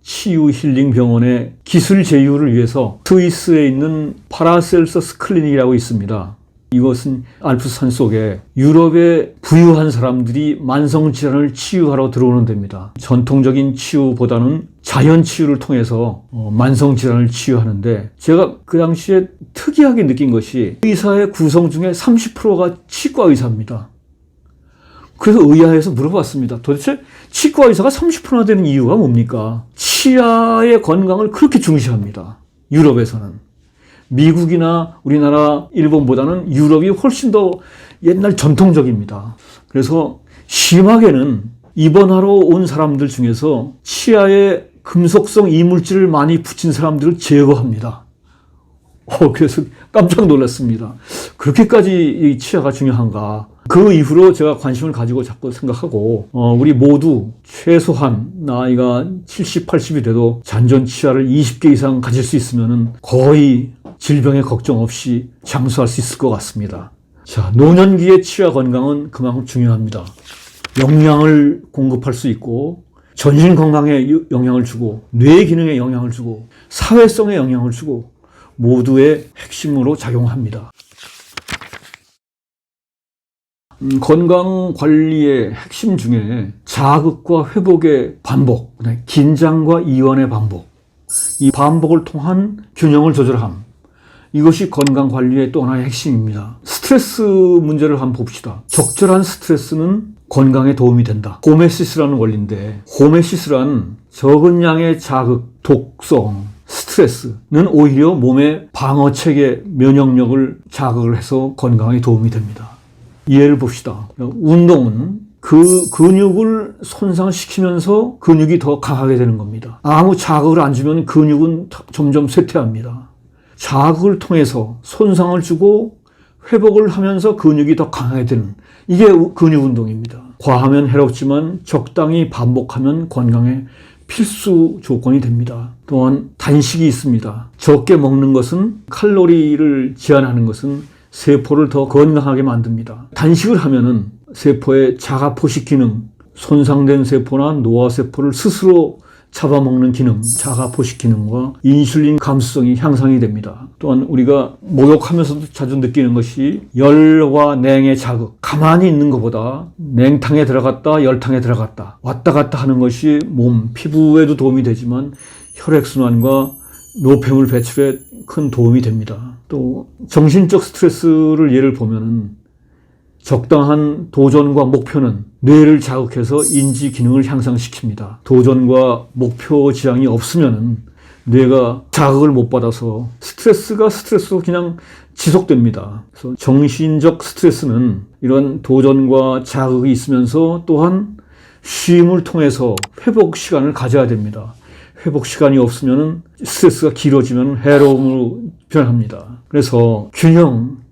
치유 힐링 병원의 기술 제휴를 위해서 스위스에 있는 파라셀서스 클리닉이라고 있습니다. 이것은 알프스 산 속에 유럽의 부유한 사람들이 만성질환을 치유하러 들어오는 데입니다. 전통적인 치유보다는 자연 치유를 통해서 만성질환을 치유하는데, 제가 그 당시에 특이하게 느낀 것이 의사의 구성 중에 30%가 치과 의사입니다. 그래서 의아해서 물어봤습니다. 도대체 치과 의사가 30%나 되는 이유가 뭡니까? 치아의 건강을 그렇게 중시합니다. 유럽에서는. 미국이나 우리나라, 일본보다는 유럽이 훨씬 더 옛날 전통적입니다. 그래서 심하게는 입원하러 온 사람들 중에서 치아에 금속성 이물질을 많이 붙인 사람들을 제거합니다. 그래서 깜짝 놀랐습니다. 그렇게까지 이 치아가 중요한가. 그 이후로 제가 관심을 가지고 자꾸 생각하고, 우리 모두 최소한 나이가 70, 80이 돼도 잔존 치아를 20개 이상 가질 수 있으면 거의 질병의 걱정 없이 장수할 수 있을 것 같습니다. 자, 노년기의 치아 건강은 그만큼 중요합니다. 영양을 공급할 수 있고, 전신 건강에 영향을 주고, 뇌 기능에 영향을 주고, 사회성에 영향을 주고, 모두의 핵심으로 작용합니다. 건강 관리의 핵심 중에 자극과 회복의 반복, 긴장과 이완의 반복, 이 반복을 통한 균형을 조절함, 이것이 건강 관리의 또 하나의 핵심입니다. 스트레스 문제를 한번 봅시다. 적절한 스트레스는 건강에 도움이 된다. 호메시스라는 원리인데, 호메시스란 적은 양의 자극, 독성, 스트레스는 오히려 몸의 방어체계, 면역력을 자극을 해서 건강에 도움이 됩니다. 예를 봅시다. 운동은 그 근육을 손상시키면서 근육이 더 강하게 되는 겁니다. 아무 자극을 안 주면 근육은 점점 쇠퇴합니다. 자극을 통해서 손상을 주고 회복을 하면서 근육이 더 강하게 되는, 이게 근육 운동입니다. 과하면 해롭지만 적당히 반복하면 건강에 필수 조건이 됩니다. 또한 단식이 있습니다. 적게 먹는 것은, 칼로리를 제한하는 것은 세포를 더 건강하게 만듭니다. 단식을 하면은 세포의 자가포식 기능, 손상된 세포나 노화세포를 스스로 잡아먹는 기능, 자가포식 기능과 인슐린 감수성이 향상이 됩니다. 또한 우리가 목욕하면서도 자주 느끼는 것이 열과 냉의 자극, 가만히 있는 것보다 냉탕에 들어갔다 열탕에 들어갔다 왔다 갔다 하는 것이 몸, 피부에도 도움이 되지만 혈액순환과 노폐물 배출에 큰 도움이 됩니다. 또 정신적 스트레스를 예를 보면은 적당한 도전과 목표는 뇌를 자극해서 인지 기능을 향상시킵니다. 도전과 목표 지향이 없으면은 뇌가 자극을 못 받아서 스트레스가 스트레스로 그냥 지속됩니다. 그래서 정신적 스트레스는 이런 도전과 자극이 있으면서 또한 쉼을 통해서 회복 시간을 가져야 됩니다. 회복 시간이 없으면 스트레스가 길어지면 해로움으로 변합니다. 그래서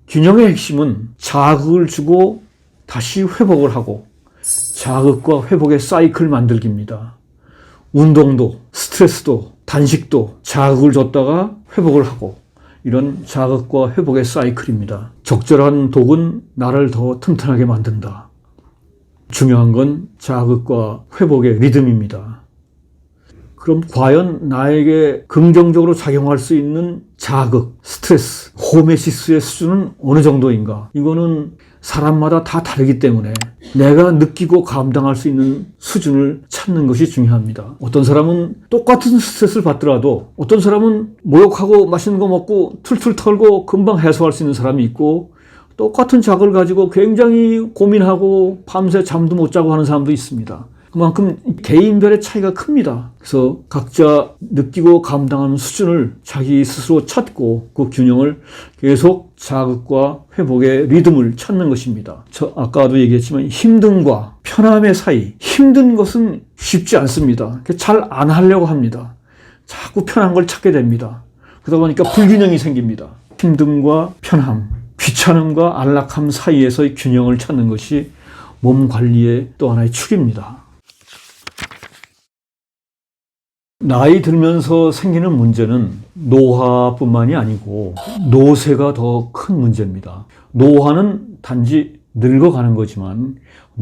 균형의 핵심은 자극을 주고 다시 회복을 하고 자극과 회복의 사이클 만들기입니다. 운동도 스트레스도 단식도 자극을 줬다가 회복을 하고, 이런 자극과 회복의 사이클입니다. 적절한 독은 나를 더 튼튼하게 만든다. 중요한 건 자극과 회복의 리듬입니다. 그럼 과연 나에게 긍정적으로 작용할 수 있는 자극, 스트레스, 호메시스의 수준은 어느 정도인가? 이거는 사람마다 다 다르기 때문에 내가 느끼고 감당할 수 있는 수준을 찾는 것이 중요합니다. 어떤 사람은 똑같은 스트레스를 받더라도 어떤 사람은 목욕하고 맛있는 거 먹고 툴툴 털고 금방 해소할 수 있는 사람이 있고, 똑같은 자극을 가지고 굉장히 고민하고 밤새 잠도 못 자고 하는 사람도 있습니다. 그만큼 개인별의 차이가 큽니다. 그래서 각자 느끼고 감당하는 수준을 자기 스스로 찾고 그 균형을 계속 자극과 회복의 리듬을 찾는 것입니다. 아까도 얘기했지만 힘듦과 편함의 사이, 힘든 것은 쉽지 않습니다. 잘 안 하려고 합니다. 자꾸 편한 걸 찾게 됩니다. 그러다 보니까 불균형이 생깁니다. 힘듦과 편함, 귀찮음과 안락함 사이에서의 균형을 찾는 것이 몸 관리의 또 하나의 축입니다. 나이 들면서 생기는 문제는 노화뿐만이 아니고 노쇠가 더 큰 문제입니다. 노화는 단지 늙어가는 거지만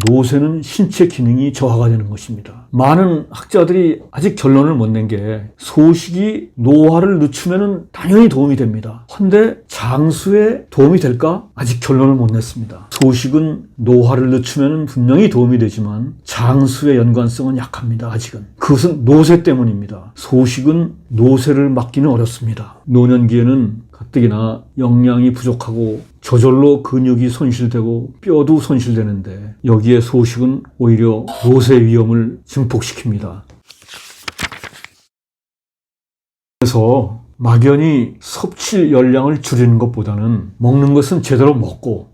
노쇠는 신체 기능이 저하가 되는 것입니다. 많은 학자들이 아직 결론을 못 낸 게 소식이 노화를 늦추면 당연히 도움이 됩니다. 헌데 장수에 도움이 될까? 아직 결론을 못 냈습니다. 소식은 노화를 늦추면 분명히 도움이 되지만 장수의 연관성은 약합니다. 아직은. 그것은 노쇠 때문입니다. 소식은 노쇠를 막기는 어렵습니다. 노년기에는 가뜩이나 영양이 부족하고 저절로 근육이 손실되고 뼈도 손실되는데 여기에 소식은 오히려 노쇠 위험을 증폭시킵니다. 그래서 막연히 섭취 열량을 줄이는 것보다는 먹는 것은 제대로 먹고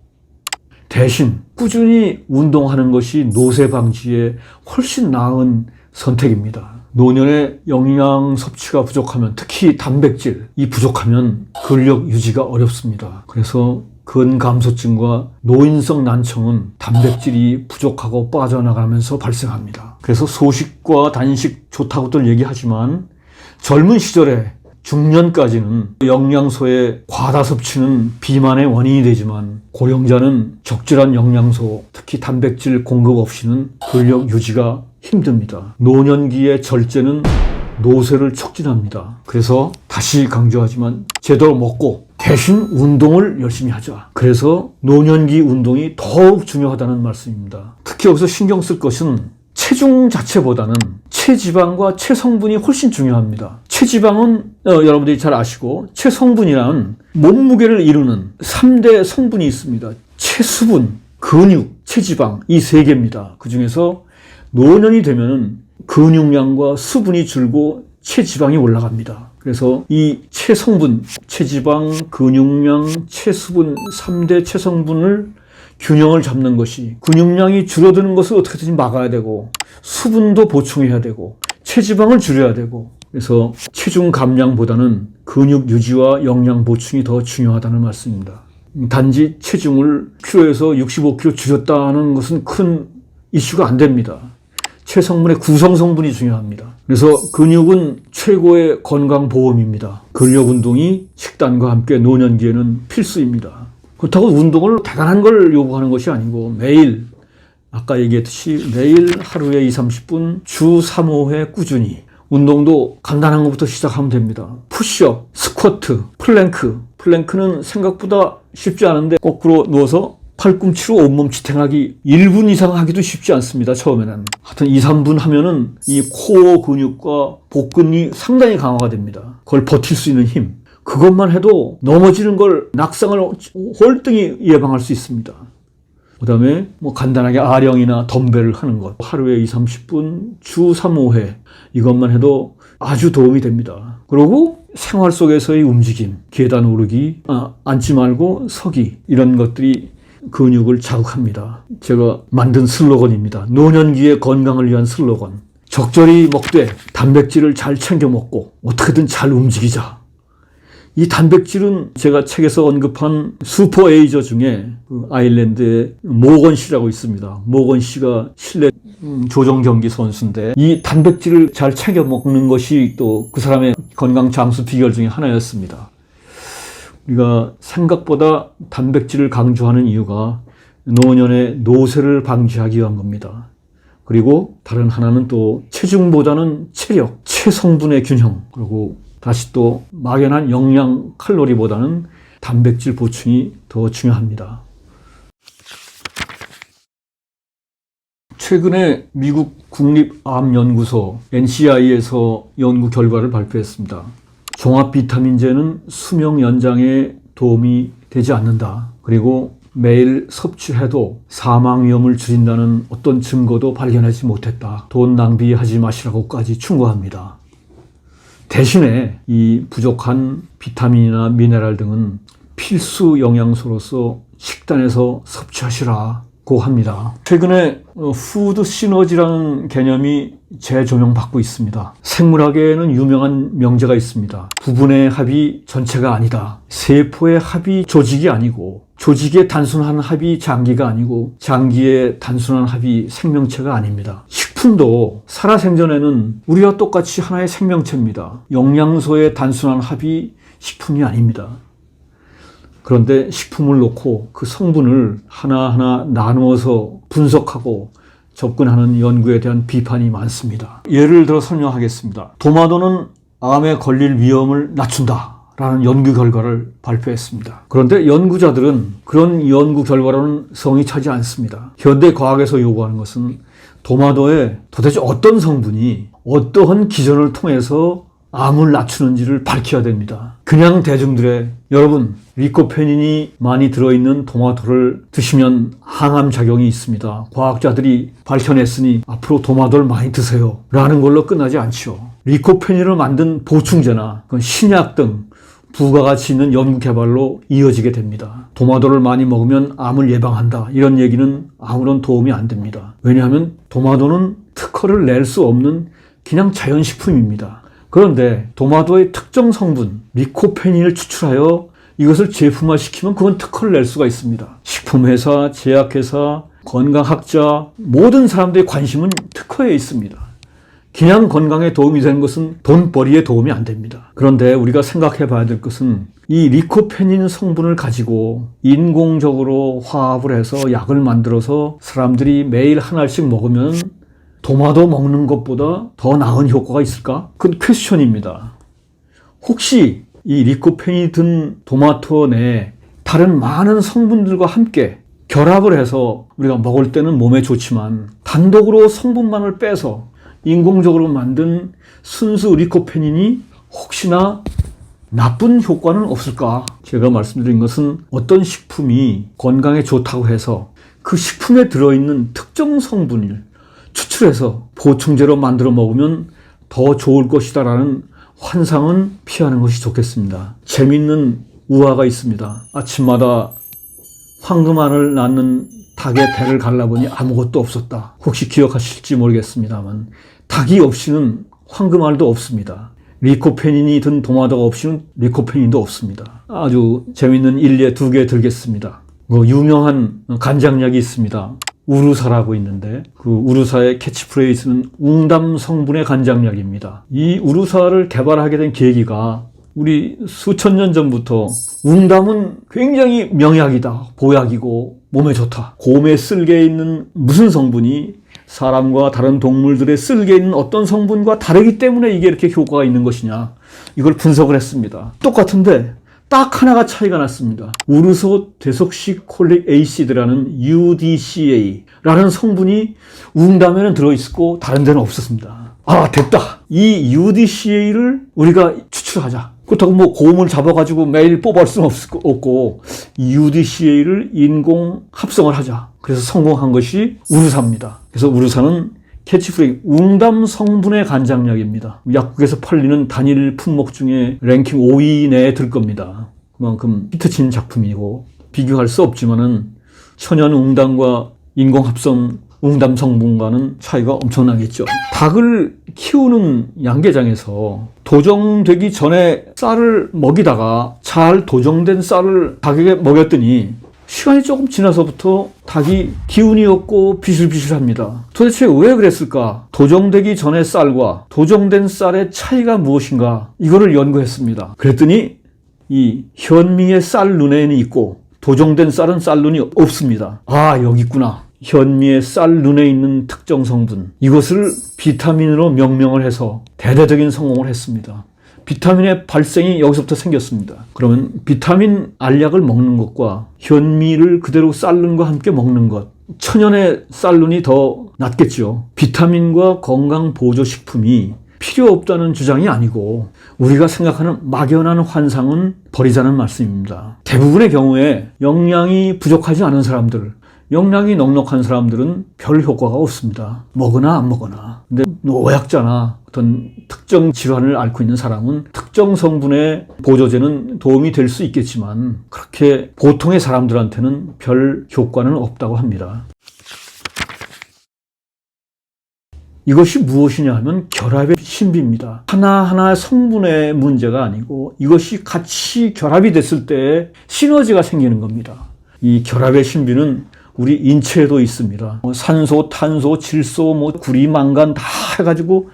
대신 꾸준히 운동하는 것이 노쇠 방지에 훨씬 나은 선택입니다. 노년에 영양 섭취가 부족하면, 특히 단백질이 부족하면 근력 유지가 어렵습니다. 그래서 근감소증과 노인성 난청은 단백질이 부족하고 빠져나가면서 발생합니다. 그래서 소식과 단식 좋다고들 얘기하지만 젊은 시절에 중년까지는 영양소의 과다 섭취는 비만의 원인이 되지만 고령자는 적절한 영양소, 특히 단백질 공급 없이는 근력 유지가 힘듭니다. 노년기의 절제는 노쇠를 촉진합니다. 그래서 다시 강조하지만 제대로 먹고 대신 운동을 열심히 하자. 그래서 노년기 운동이 더욱 중요하다는 말씀입니다. 특히 여기서 신경 쓸 것은 체중 자체보다는 체지방과 체성분이 훨씬 중요합니다. 체지방은 여러분들이 잘 아시고 체성분이란 몸무게를 이루는 3대 성분이 있습니다. 체수분, 근육, 체지방 이 세 개입니다. 그 중에서 노년이 되면은 근육량과 수분이 줄고 체지방이 올라갑니다. 그래서 이 체성분, 체지방, 근육량, 체수분 3대 체성분을 균형을 잡는 것이, 근육량이 줄어드는 것을 어떻게든지 막아야 되고 수분도 보충해야 되고 체지방을 줄여야 되고, 그래서 체중 감량보다는 근육 유지와 영양 보충이 더 중요하다는 말씀입니다. 단지 체중을 키로에서 65kg 줄였다는 것은 큰 이슈가 안 됩니다. 체성분의 구성 성분이 중요합니다. 그래서 근육은 최고의 건강보험입니다. 근력 운동이 식단과 함께 노년기에는 필수입니다. 그렇다고 운동을 대단한 걸 요구하는 것이 아니고 매일, 아까 얘기했듯이 매일 하루에 20-30분 주 3-5회 꾸준히, 운동도 간단한 것부터 시작하면 됩니다. 푸시업, 스쿼트, 플랭크. 플랭크는 생각보다 쉽지 않은데 거꾸로 누워서 팔꿈치로 온몸 지탱하기 1분 이상 하기도 쉽지 않습니다. 처음에는. 하여튼 2-3분 하면은 이 코어 근육과 복근이 상당히 강화가 됩니다. 그걸 버틸 수 있는 힘. 그것만 해도 넘어지는 걸, 낙상을 월등히 예방할 수 있습니다. 그 다음에 간단하게 아령이나 덤벨을 하는 것. 하루에 20-30분 주 3-5회. 이것만 해도 아주 도움이 됩니다. 그리고 생활 속에서의 움직임, 계단 오르기, 앉지 말고 서기, 이런 것들이 근육을 자극합니다. 제가 만든 슬로건입니다. 노년기의 건강을 위한 슬로건. 적절히 먹되 단백질을 잘 챙겨 먹고 어떻게든 잘 움직이자. 이 단백질은 제가 책에서 언급한 슈퍼 에이저 중에 아일랜드의 모건 씨라고 있습니다. 모건 씨가 실내 조정 경기 선수인데 이 단백질을 잘 챙겨 먹는 것이 또 그 사람의 건강 장수 비결 중에 하나였습니다. 우리가 생각보다 단백질을 강조하는 이유가 노년의 노쇠를 방지하기 위한 겁니다. 그리고 다른 하나는 또 체중보다는 체력, 체성분의 균형, 그리고 다시 또 막연한 영양 칼로리보다는 단백질 보충이 더 중요합니다. 최근에 미국 국립암연구소 NCI에서 연구 결과를 발표했습니다. 종합 비타민제는 수명 연장에 도움이 되지 않는다. 그리고 매일 섭취해도 사망 위험을 줄인다는 어떤 증거도 발견하지 못했다. 돈 낭비하지 마시라고까지 충고합니다. 대신에 이 부족한 비타민이나 미네랄 등은 필수 영양소로서 식단에서 섭취하시라고 합니다. 최근에 푸드 시너지라는 개념이 재조명받고 있습니다. 생물학에는 유명한 명제가 있습니다. 부분의 합이 전체가 아니다. 세포의 합이 조직이 아니고, 조직의 단순한 합이 장기가 아니고, 장기의 단순한 합이 생명체가 아닙니다. 식품도 살아생전에는 우리와 똑같이 하나의 생명체입니다. 영양소의 단순한 합이 식품이 아닙니다. 그런데 식품을 놓고 그 성분을 하나하나 나누어서 분석하고 접근하는 연구에 대한 비판이 많습니다. 예를 들어 설명하겠습니다. 도마도는 암에 걸릴 위험을 낮춘다 라는 연구 결과를 발표했습니다. 그런데 연구자들은 그런 연구 결과로는 성이 차지 않습니다. 현대 과학에서 요구하는 것은 도마도에 도대체 어떤 성분이 어떠한 기전을 통해서 암을 낮추는지를 밝혀야 됩니다. 그냥 대중들의 여러분 리코페닌이 많이 들어있는 도마토를 드시면 항암 작용이 있습니다. 과학자들이 밝혀냈으니 앞으로 도마토를 많이 드세요 라는 걸로 끝나지 않죠. 리코페닌을 만든 보충제나 신약 등 부가가치 있는 연구 개발로 이어지게 됩니다. 도마토를 많이 먹으면 암을 예방한다 이런 얘기는 아무런 도움이 안 됩니다. 왜냐하면 도마토는 특허를 낼 수 없는 그냥 자연식품입니다. 그런데 도마토의 특정 성분 리코페닌을 추출하여 이것을 제품화시키면 그건 특허를 낼 수가 있습니다. 식품회사, 제약회사, 건강학자 모든 사람들의 관심은 특허에 있습니다. 그냥 건강에 도움이 되는 것은 돈벌이에 도움이 안 됩니다. 그런데 우리가 생각해 봐야 될 것은 이 리코페닌 성분을 가지고 인공적으로 화합을 해서 약을 만들어서 사람들이 매일 하나씩 먹으면 도마도 먹는 것보다 더 나은 효과가 있을까? 그건 퀘스천입니다. 혹시 이 리코페닌이 든 토마토 내에 다른 많은 성분들과 함께 결합을 해서 우리가 먹을 때는 몸에 좋지만 단독으로 성분만을 빼서 인공적으로 만든 순수 리코페닌이 혹시나 나쁜 효과는 없을까? 제가 말씀드린 것은 어떤 식품이 건강에 좋다고 해서 그 식품에 들어있는 특정 성분을 추출해서 보충제로 만들어 먹으면 더 좋을 것이다라는 환상은 피하는 것이 좋겠습니다. 재미있는 우화가 있습니다. 아침마다 황금알을 낳는 닭의 배를 갈라보니 아무것도 없었다. 혹시 기억하실지 모르겠습니다만 닭이 없이는 황금알도 없습니다. 리코페닌이 든 도마도가 없이는 리코페닌도 없습니다. 아주 재미있는 일례 두 개 들겠습니다. 유명한 간장약이 있습니다. 우루사라고 있는데 그 우루사의 캐치프레이즈는 웅담 성분의 간장약입니다. 이 우루사를 개발하게 된 계기가 우리 수천 년 전부터 웅담은 굉장히 명약이다, 보약이고 몸에 좋다. 곰의 쓸개에 있는 무슨 성분이 사람과 다른 동물들의 쓸개에 있는 어떤 성분과 다르기 때문에 이게 이렇게 효과가 있는 것이냐, 이걸 분석을 했습니다. 똑같은데 딱 하나가 차이가 났습니다. 우르소 데석시콜릭 에이시드라는 UDCA라는 성분이 웅담에는 들어있었고 다른 데는 없었습니다. 아, 됐다. 이 UDCA를 우리가 추출하자. 그렇다고 곰을 잡아가지고 매일 뽑을 수는 없고 UDCA를 인공 합성을 하자. 그래서 성공한 것이 우르사입니다. 그래서 우르사는 캐치프레이즈 웅담 성분의 간장약입니다. 약국에서 팔리는 단일 품목 중에 랭킹 5위 내에 들 겁니다. 그만큼 히트친 작품이고 비교할 수 없지만은 천연 웅담과 인공 합성 웅담 성분과는 차이가 엄청나겠죠. 닭을 키우는 양계장에서 도정되기 전에 쌀을 먹이다가 잘 도정된 쌀을 닭에게 먹였더니 시간이 조금 지나서부터 닭이 기운이 없고 비실비실합니다. 도대체 왜 그랬을까? 도정되기 전의 쌀과 도정된 쌀의 차이가 무엇인가? 이거를 연구했습니다. 그랬더니 이 현미의 쌀 눈에는 있고 도정된 쌀은 쌀 눈이 없습니다. 아, 여기 있구나. 현미의 쌀 눈에 있는 특정 성분, 이것을 비타민으로 명명을 해서 대대적인 성공을 했습니다. 비타민의 발생이 여기서부터 생겼습니다. 그러면 비타민 알약을 먹는 것과 현미를 그대로 쌀눈과 함께 먹는 것, 천연의 쌀눈이 더 낫겠죠. 비타민과 건강보조식품이 필요 없다는 주장이 아니고 우리가 생각하는 막연한 환상은 버리자는 말씀입니다. 대부분의 경우에 영양이 부족하지 않은 사람들, 영양이 넉넉한 사람들은 별 효과가 없습니다. 먹으나 안 먹으나. 근데 노약자나 어떤 특정 질환을 앓고 있는 사람은 특정 성분의 보조제는 도움이 될 수 있겠지만 그렇게 보통의 사람들한테는 별 효과는 없다고 합니다. 이것이 무엇이냐 하면 결합의 신비입니다. 하나하나 성분의 문제가 아니고 이것이 같이 결합이 됐을 때 시너지가 생기는 겁니다. 이 결합의 신비는 우리 인체에도 있습니다. 산소, 탄소, 질소, 구리, 망간 다 해가지고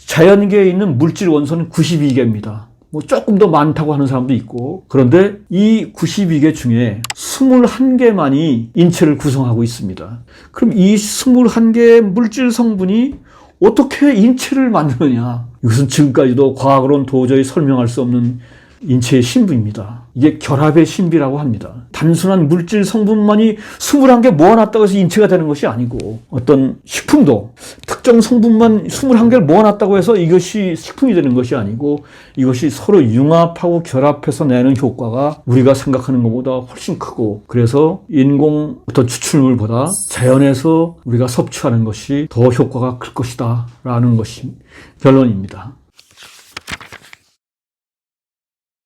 자연계에 있는 물질 원소는 92개입니다. 조금 더 많다고 하는 사람도 있고, 그런데 이 92개 중에 21개만이 인체를 구성하고 있습니다. 그럼 이 21개의 물질 성분이 어떻게 인체를 만드느냐? 이것은 지금까지도 과학으로는 도저히 설명할 수 없는 인체의 신비입니다. 이게 결합의 신비라고 합니다. 단순한 물질 성분만이 21개 모아놨다고 해서 인체가 되는 것이 아니고, 어떤 식품도 특정 성분만 21개를 모아놨다고 해서 이것이 식품이 되는 것이 아니고, 이것이 서로 융합하고 결합해서 내는 효과가 우리가 생각하는 것보다 훨씬 크고, 그래서 인공 어떤 추출물보다 자연에서 우리가 섭취하는 것이 더 효과가 클 것이다 라는 것이 결론입니다.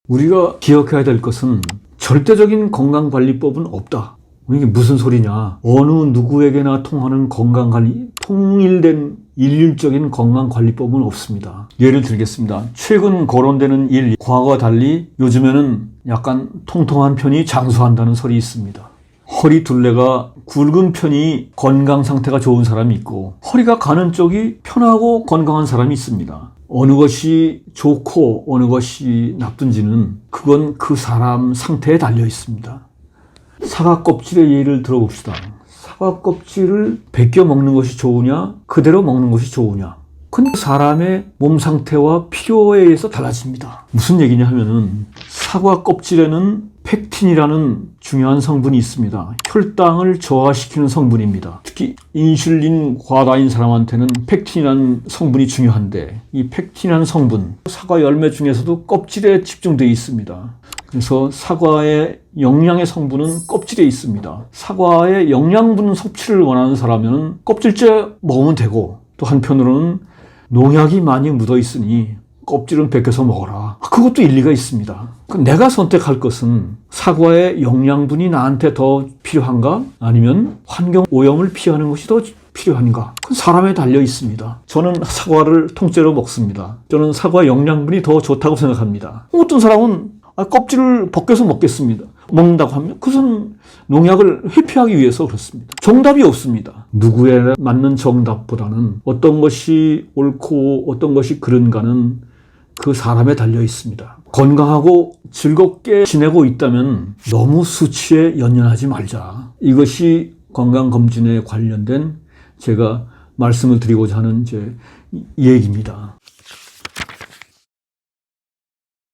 우리가 기억해야 될 것은 절대적인 건강관리법은 없다. 이게 무슨 소리냐. 어느 누구에게나 통하는 건강관리, 통일된 일률적인 건강관리법은 없습니다. 예를 들겠습니다. 최근 거론되는 일, 과거와 달리 요즘에는 약간 통통한 편이 장수한다는 설이 있습니다. 허리 둘레가 굵은 편이 건강 상태가 좋은 사람이 있고, 허리가 가는 쪽이 편하고 건강한 사람이 있습니다. 어느 것이 좋고 어느 것이 나쁜지는 그건 그 사람 상태에 달려 있습니다. 사과 껍질의 예를 들어봅시다. 사과 껍질을 벗겨 먹는 것이 좋으냐, 그대로 먹는 것이 좋으냐, 그건 사람의 몸 상태와 필요에 의해서 달라집니다. 무슨 얘기냐 하면은, 사과 껍질에는 펙틴이라는 중요한 성분이 있습니다. 혈당을 저하시키는 성분입니다. 특히 인슐린 과다인 사람한테는 펙틴이라는 성분이 중요한데, 이 펙틴이라는 성분, 사과 열매 중에서도 껍질에 집중되어 있습니다. 그래서 사과의 영양의 성분은 껍질에 있습니다. 사과의 영양분 섭취를 원하는 사람은 껍질째 먹으면 되고, 또 한편으로는 농약이 많이 묻어 있으니 껍질은 벗겨서 먹어라. 그것도 일리가 있습니다. 내가 선택할 것은 사과의 영양분이 나한테 더 필요한가? 아니면 환경 오염을 피하는 것이 더 필요한가? 그건 사람에 달려 있습니다. 저는 사과를 통째로 먹습니다. 저는 사과 영양분이 더 좋다고 생각합니다. 어떤 사람은 껍질을 벗겨서 먹는다고 하면 그것은 농약을 회피하기 위해서 그렇습니다. 정답이 없습니다. 누구에 맞는 정답보다는 어떤 것이 옳고 어떤 것이 그른가는 그 사람에 달려 있습니다. 건강하고 즐겁게 지내고 있다면 너무 수치에 연연하지 말자. 이것이 건강검진에 관련된 제가 말씀을 드리고자 하는 얘기입니다.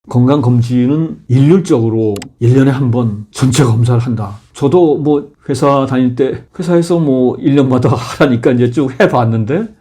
건강검진은 일률적으로 1년에 한 번 전체 검사를 한다. 저도 회사 다닐 때 회사에서 1년마다 하라니까 이제 쭉 해봤는데,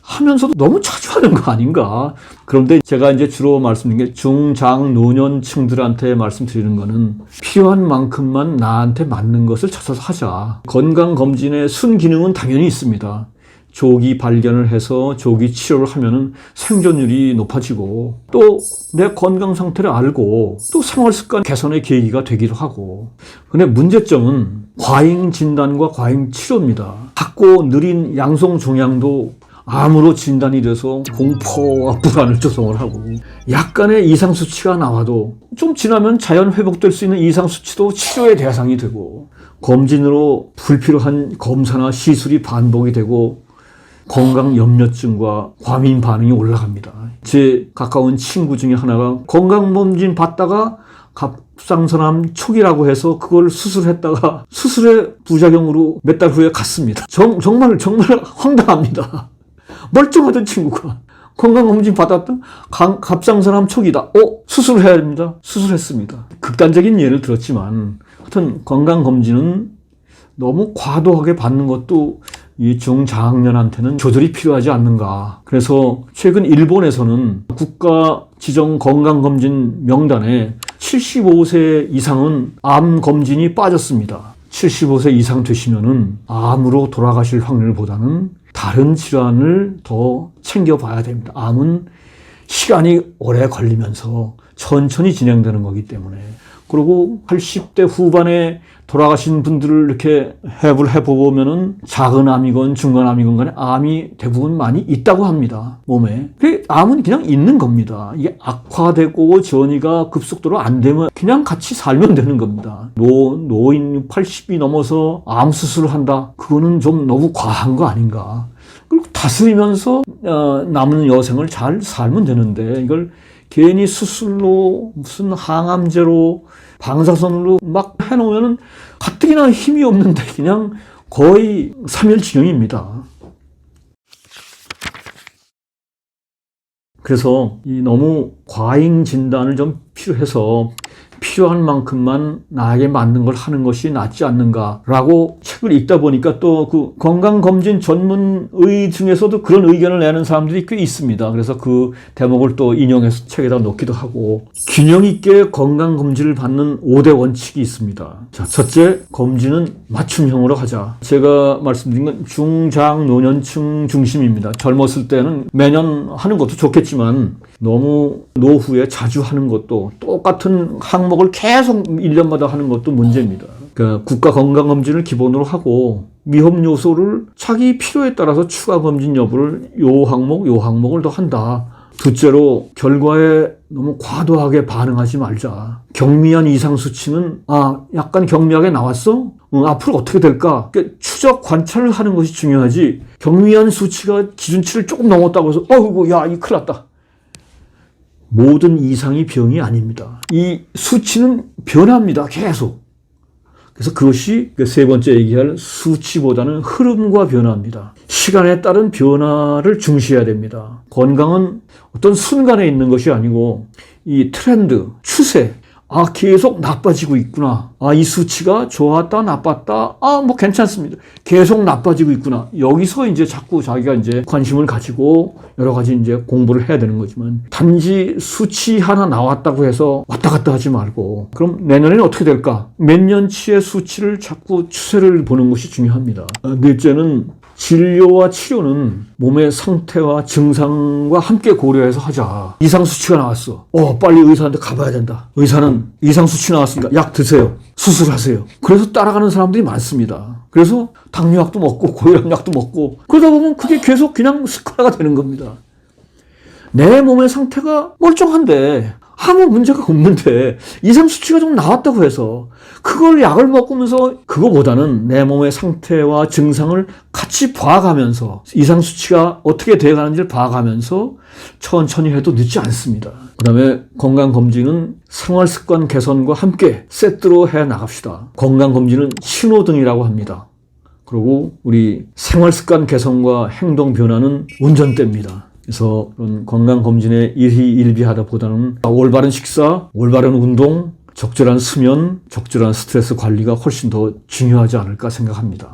하면서도 너무 자주 하는 거 아닌가. 그런데 제가 이제 주로 말씀드린 게 중장 노년층들한테 말씀드리는 거는 필요한 만큼만 나한테 맞는 것을 찾아서 하자. 건강검진의 순기능은 당연히 있습니다. 조기 발견을 해서 조기 치료를 하면은 생존율이 높아지고, 또 내 건강 상태를 알고 또 생활 습관 개선의 계기가 되기도 하고. 근데 문제점은 과잉 진단과 과잉 치료입니다. 작고 느린 양성 종양도 암으로 진단이 돼서 공포와 불안을 조성을 하고, 약간의 이상 수치가 나와도 좀 지나면 자연 회복될 수 있는 이상 수치도 치료의 대상이 되고, 검진으로 불필요한 검사나 시술이 반복이 되고 건강 염려증과 과민 반응이 올라갑니다. 제 가까운 친구 중에 하나가 건강검진 받다가 갑상선암 초기라고 해서 그걸 수술했다가 수술의 부작용으로 몇 달 후에 갔습니다. 정말 황당합니다. 멀쩡하던 친구가 건강검진 받았다? 갑상선암 초기다. 수술을 해야 됩니다. 수술했습니다. 극단적인 예를 들었지만, 하여튼 건강검진은 너무 과도하게 받는 것도 이 중장년한테는 조절이 필요하지 않는가. 그래서 최근 일본에서는 국가 지정 건강검진 명단에 75세 이상은 암 검진이 빠졌습니다. 75세 이상 되시면은 암으로 돌아가실 확률보다는 다른 질환을 더 챙겨봐야 됩니다. 암은 시간이 오래 걸리면서 천천히 진행되는 거기 때문에. 그리고 80대 후반에 돌아가신 분들을 이렇게 해부를 해보면은 작은 암이건 중간 암이건 간에 암이 대부분 많이 있다고 합니다. 몸에. 암은 그냥 있는 겁니다. 이게 악화되고 전이가 급속도로 안 되면 그냥 같이 살면 되는 겁니다. 노인 80이 넘어서 암 수술을 한다. 그거는 좀 너무 과한 거 아닌가. 그리고 다스리면서 남은 여생을 잘 살면 되는데 이걸 괜히 수술로 무슨 항암제로 방사선으로 막 해놓으면은 가뜩이나 힘이 없는데 그냥 거의 삼일진영입니다. 그래서 이 너무 과잉 진단을 좀 필요해서 필요한 만큼만 나에게 맞는 걸 하는 것이 낫지 않는가라고 책을 읽다 보니까 또 그 건강검진 전문의 중에서도 그런 의견을 내는 사람들이 꽤 있습니다. 그래서 그 대목을 또 인용해서 책에다 넣기도 하고, 균형 있게 건강검진을 받는 5대 원칙이 있습니다. 자, 첫째, 검진은 맞춤형으로 하자. 제가 말씀드린 건 중장노년층 중심입니다. 젊었을 때는 매년 하는 것도 좋겠지만 너무 노후에 자주 하는 것도, 똑같은 항목을 계속 1년마다 하는 것도 문제입니다. 그러니까 국가 건강검진을 기본으로 하고 위험 요소를 자기 필요에 따라서 추가 검진 여부를 요 항목을 더 한다. 둘째로, 결과에 너무 과도하게 반응하지 말자. 경미한 이상 수치는 약간 경미하게 나왔어? 앞으로 어떻게 될까? 그러니까 추적 관찰을 하는 것이 중요하지, 경미한 수치가 기준치를 조금 넘었다고 해서 야, 이 큰일 났다. 모든 이상이 병이 아닙니다. 이 수치는 변합니다. 계속. 그래서 그것이 세 번째 얘기할 수치보다는 흐름과 변화입니다. 시간에 따른 변화를 중시해야 됩니다. 건강은 어떤 순간에 있는 것이 아니고 이 트렌드, 추세, 계속 나빠지고 있구나. 이 수치가 좋았다, 나빴다. 뭐 괜찮습니다. 계속 나빠지고 있구나. 여기서 이제 자꾸 자기가 이제 관심을 가지고 여러 가지 이제 공부를 해야 되는 거지만, 단지 수치 하나 나왔다고 해서 왔다 갔다 하지 말고, 그럼 내년에는 어떻게 될까? 몇 년치의 수치를 자꾸 추세를 보는 것이 중요합니다. 넷째는, 진료와 치료는 몸의 상태와 증상과 함께 고려해서 하자. 이상 수치가 나왔어. 빨리 의사한테 가봐야 된다. 의사는 이상 수치 나왔으니까 약 드세요. 수술하세요. 그래서 따라가는 사람들이 많습니다. 그래서 당뇨약도 먹고 고혈압약도 먹고, 그러다 보면 그게 계속 그냥 습관화가 되는 겁니다. 내 몸의 상태가 멀쩡한데, 아무 문제가 없는데 이상 수치가 좀 나왔다고 해서 그걸 약을 먹으면서, 그거보다는 내 몸의 상태와 증상을 같이 봐가면서 이상 수치가 어떻게 돼가는지를 봐가면서 천천히 해도 늦지 않습니다. 그 다음에 건강검진은 생활습관 개선과 함께 세트로 해 나갑시다. 건강검진은 신호등이라고 합니다. 그리고 우리 생활습관 개선과 행동 변화는 운전대입니다. 그래서 그런 건강검진에 일희일비하다 보다는 올바른 식사, 올바른 운동, 적절한 수면, 적절한 스트레스 관리가 훨씬 더 중요하지 않을까 생각합니다.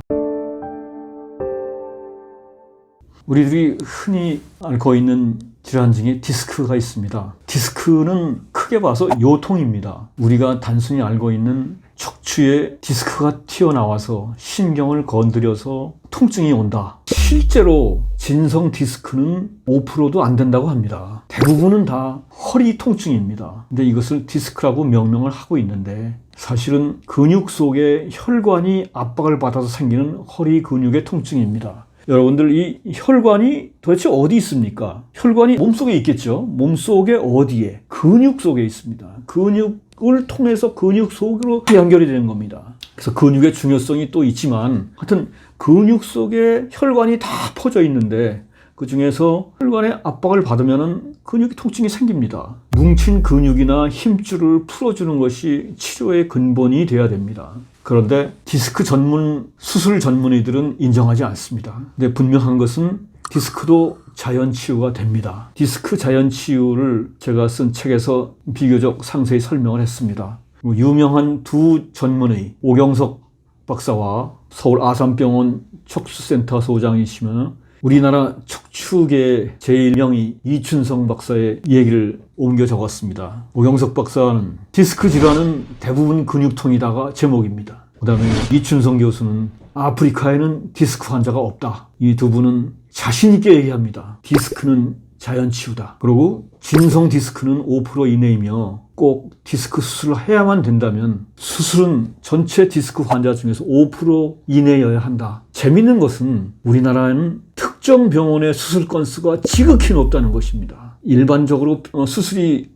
우리들이 흔히 앓고 있는 질환 중에 디스크가 있습니다. 디스크는 크게 봐서 요통입니다. 우리가 단순히 알고 있는 척추에 디스크가 튀어나와서 신경을 건드려서 통증이 온다. 실제로 진성 디스크는 5%도 안 된다고 합니다. 대부분은 다 허리 통증입니다. 근데 이것을 디스크라고 명명을 하고 있는데, 사실은 근육 속에 혈관이 압박을 받아서 생기는 허리 근육의 통증입니다. 여러분들, 이 혈관이 도대체 어디 있습니까? 혈관이 몸속에 있겠죠? 몸속에 어디에? 근육 속에 있습니다. 근육을 통해서 근육 속으로 연결이 되는 겁니다. 그래서 근육의 중요성이 또 있지만, 하여튼 근육 속에 혈관이 다 퍼져 있는데 그 중에서 혈관의 압박을 받으면 근육이 통증이 생깁니다. 뭉친 근육이나 힘줄을 풀어주는 것이 치료의 근본이 돼야 됩니다. 그런데 디스크 전문, 수술 전문의들은 인정하지 않습니다. 근데 분명한 것은 디스크도 자연 치유가 됩니다. 디스크 자연 치유를 제가 쓴 책에서 비교적 상세히 설명을 했습니다. 유명한 두 전문의, 오경석 박사와 서울 아산병원 척수센터 소장이시면 우리나라 척추계 제1명의 이춘성 박사의 얘기를 옮겨 적었습니다. 오경석 박사는 디스크 질환은 대부분 근육통이다가 제목입니다. 그 다음에 이춘성 교수는 아프리카에는 디스크 환자가 없다. 이 두 분은 자신 있게 얘기합니다. 디스크는 자연 치유다. 그리고 진성 디스크는 5% 이내이며 꼭 디스크 수술을 해야만 된다면 수술은 전체 디스크 환자 중에서 5% 이내여야 한다. 재밌는 것은 우리나라는 특정 병원의 수술 건수가 지극히 높다는 것입니다. 일반적으로 수술이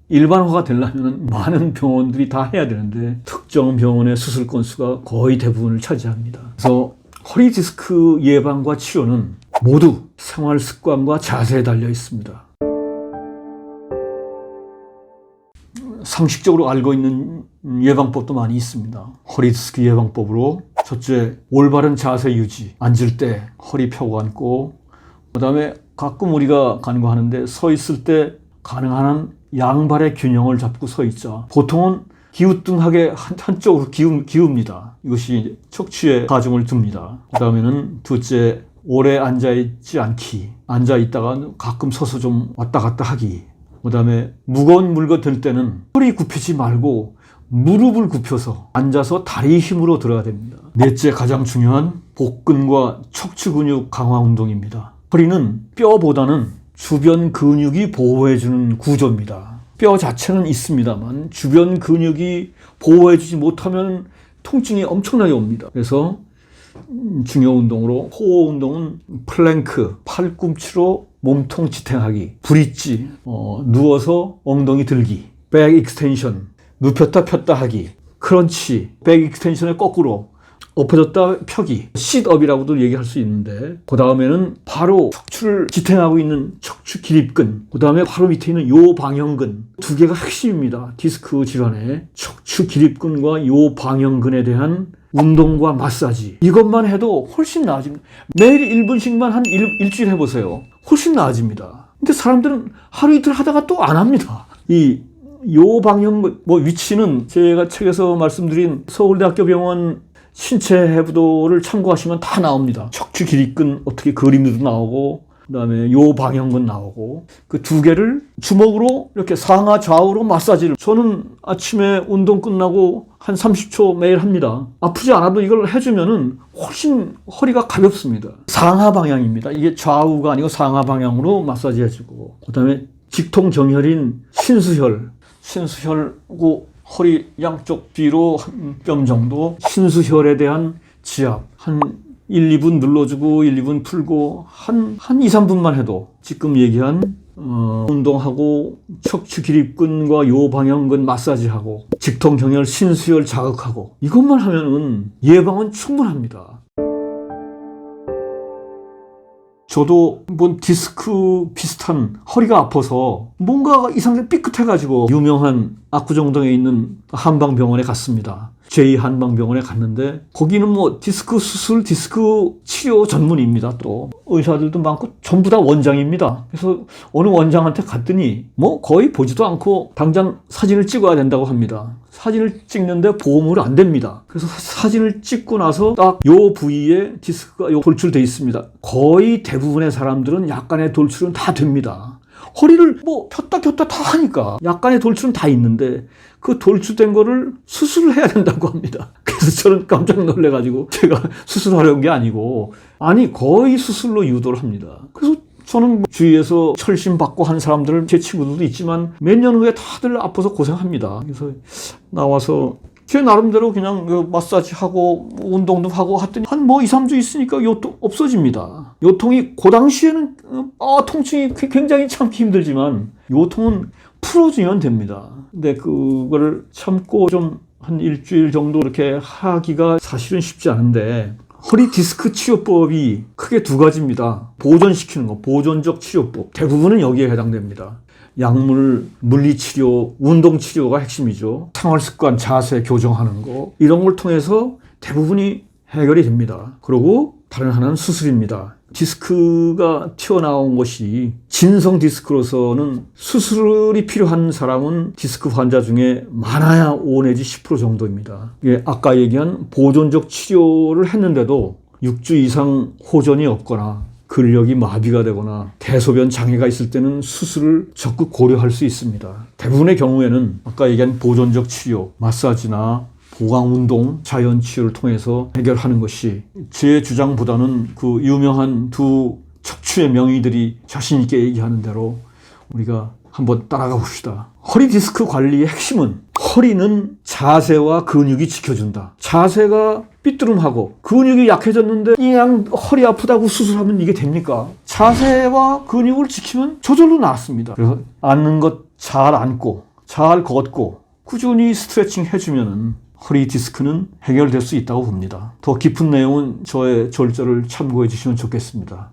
일반화가 되려면 많은 병원들이 다 해야 되는데 특정 병원의 수술 건수가 거의 대부분을 차지합니다. 그래서 허리 디스크 예방과 치료는 모두 생활 습관과 자세에 달려 있습니다. 상식적으로 알고 있는 예방법도 많이 있습니다. 허리 디스크 예방법으로 첫째, 올바른 자세 유지. 앉을 때 허리 펴고 앉고, 그 다음에 가끔 우리가 간과하는데 서 있을 때 가능한 한 양발의 균형을 잡고 서 있자. 보통은 기우뚱하게 한쪽으로 기웁니다. 이것이 척추에 가중을 둡니다. 그 다음에는 둘째, 오래 앉아있지 않기. 앉아있다가 가끔 서서 좀 왔다 갔다 하기. 그 다음에 무거운 물건 들 때는 허리 굽히지 말고 무릎을 굽혀서 앉아서 다리 힘으로 들어야 됩니다. 넷째, 가장 중요한 복근과 척추 근육 강화 운동입니다. 허리는 뼈보다는 주변 근육이 보호해주는 구조입니다. 뼈 자체는 있습니다만 주변 근육이 보호해주지 못하면 통증이 엄청나게 옵니다. 그래서 중요 운동으로 코어 운동은 플랭크, 팔꿈치로 몸통 지탱하기, 브릿지, 누워서 엉덩이 들기, 백 익스텐션, 눕혔다 폈다 하기, 크런치, 백 익스텐션의 거꾸로 엎어졌다 펴기, 싯업이라고도 얘기할 수 있는데, 그 다음에는 바로 척추를 지탱하고 있는 척추 기립근, 그 다음에 바로 밑에 있는 요방형근, 두 개가 핵심입니다. 디스크 질환의 척추 기립근과 요방형근에 대한 운동과 마사지, 이것만 해도 훨씬 나아집니다. 매일 1분씩만 한 일주일 해보세요. 훨씬 나아집니다. 근데 사람들은 하루 이틀 하다가 또 안 합니다. 이 요방형근, 위치는 제가 책에서 말씀드린 서울대학교 병원 신체 해부도를 참고하시면 다 나옵니다. 척추 기립근 어떻게 그림도 나오고, 그 다음에 요방형근 나오고, 그 두 개를 주먹으로 이렇게 상하 좌우로 마사지를. 저는 아침에 운동 끝나고 한 30초 매일 합니다. 아프지 않아도 이걸 해주면은 훨씬 허리가 가볍습니다. 상하 방향입니다. 이게 좌우가 아니고 상하 방향으로 마사지 해주고, 그 다음에 직통정혈인 신수혈하고 허리 양쪽 뒤로 한 뼘 정도, 신수혈에 대한 지압 한 1, 2분 눌러주고 1, 2분 풀고 한 2, 3분만 해도 지금 얘기한 운동하고 척추 기립근과 요방형근 마사지하고 직통정혈 신수혈 자극하고 이것만 하면은 예방은 충분합니다. 저도 디스크 비슷한 허리가 아파서 뭔가 이상하게 삐끗해가지고 유명한 압구정동에 있는 한방병원에 갔습니다. 제2한방병원에 갔는데 거기는 디스크 수술, 디스크 치료 전문입니다. 또 의사들도 많고 전부 다 원장입니다. 그래서 어느 원장한테 갔더니 거의 보지도 않고 당장 사진을 찍어야 된다고 합니다. 사진을 찍는데 보험으로 안 됩니다. 그래서 사진을 찍고 나서 딱 요 부위에 디스크가 돌출돼 있습니다. 거의 대부분의 사람들은 약간의 돌출은 다 됩니다. 허리를 폈다 켰다 다 하니까 약간의 돌출은 다 있는데 그 돌출된 거를 수술을 해야 된다고 합니다. 그래서 저는 깜짝 놀래가지고 제가 수술하려는 게 아니고 거의 수술로 유도를 합니다. 그래서 저는 주위에서 철심받고 한 사람들, 제 친구들도 있지만 몇 년 후에 다들 아파서 고생합니다. 그래서 나와서 제 나름대로 그냥 마사지하고 운동도 하고 했더니 한 2, 3주 있으니까 요통 없어집니다. 요통이 그 당시에는 통증이 굉장히 참기 힘들지만 요통은 풀어주면 됩니다. 근데 그거를 참고 좀 한 일주일 정도 이렇게 하기가 사실은 쉽지 않은데, 허리 디스크 치료법이 크게 두 가지입니다. 보존시키는 거, 보존적 치료법. 대부분은 여기에 해당됩니다. 약물, 물리치료, 운동치료가 핵심이죠. 생활습관, 자세 교정하는 거, 이런 걸 통해서 대부분이 해결이 됩니다. 그리고 다른 하나는 수술입니다. 디스크가 튀어나온 것이 진성 디스크로서는 수술이 필요한 사람은 디스크 환자 중에 많아야 5 내지 10% 정도입니다. 아까 얘기한 보존적 치료를 했는데도 6주 이상 호전이 없거나 근력이 마비가 되거나 대소변 장애가 있을 때는 수술을 적극 고려할 수 있습니다. 대부분의 경우에는 아까 얘기한 보존적 치료, 마사지나 보강운동, 자연치유를 통해서 해결하는 것이 제 주장보다는 그 유명한 두 척추의 명의들이 자신 있게 얘기하는 대로 우리가 한번 따라가 봅시다. 허리 디스크 관리의 핵심은 허리는 자세와 근육이 지켜준다. 자세가 삐뚤음하고 근육이 약해졌는데 그냥 허리 아프다고 수술하면 이게 됩니까? 자세와 근육을 지키면 저절로 나았습니다. 그래서 앉는 것 잘 앉고 잘 걷고 꾸준히 스트레칭 해주면 허리 디스크는 해결될 수 있다고 봅니다. 더 깊은 내용은 저의 절절을 참고해 주시면 좋겠습니다.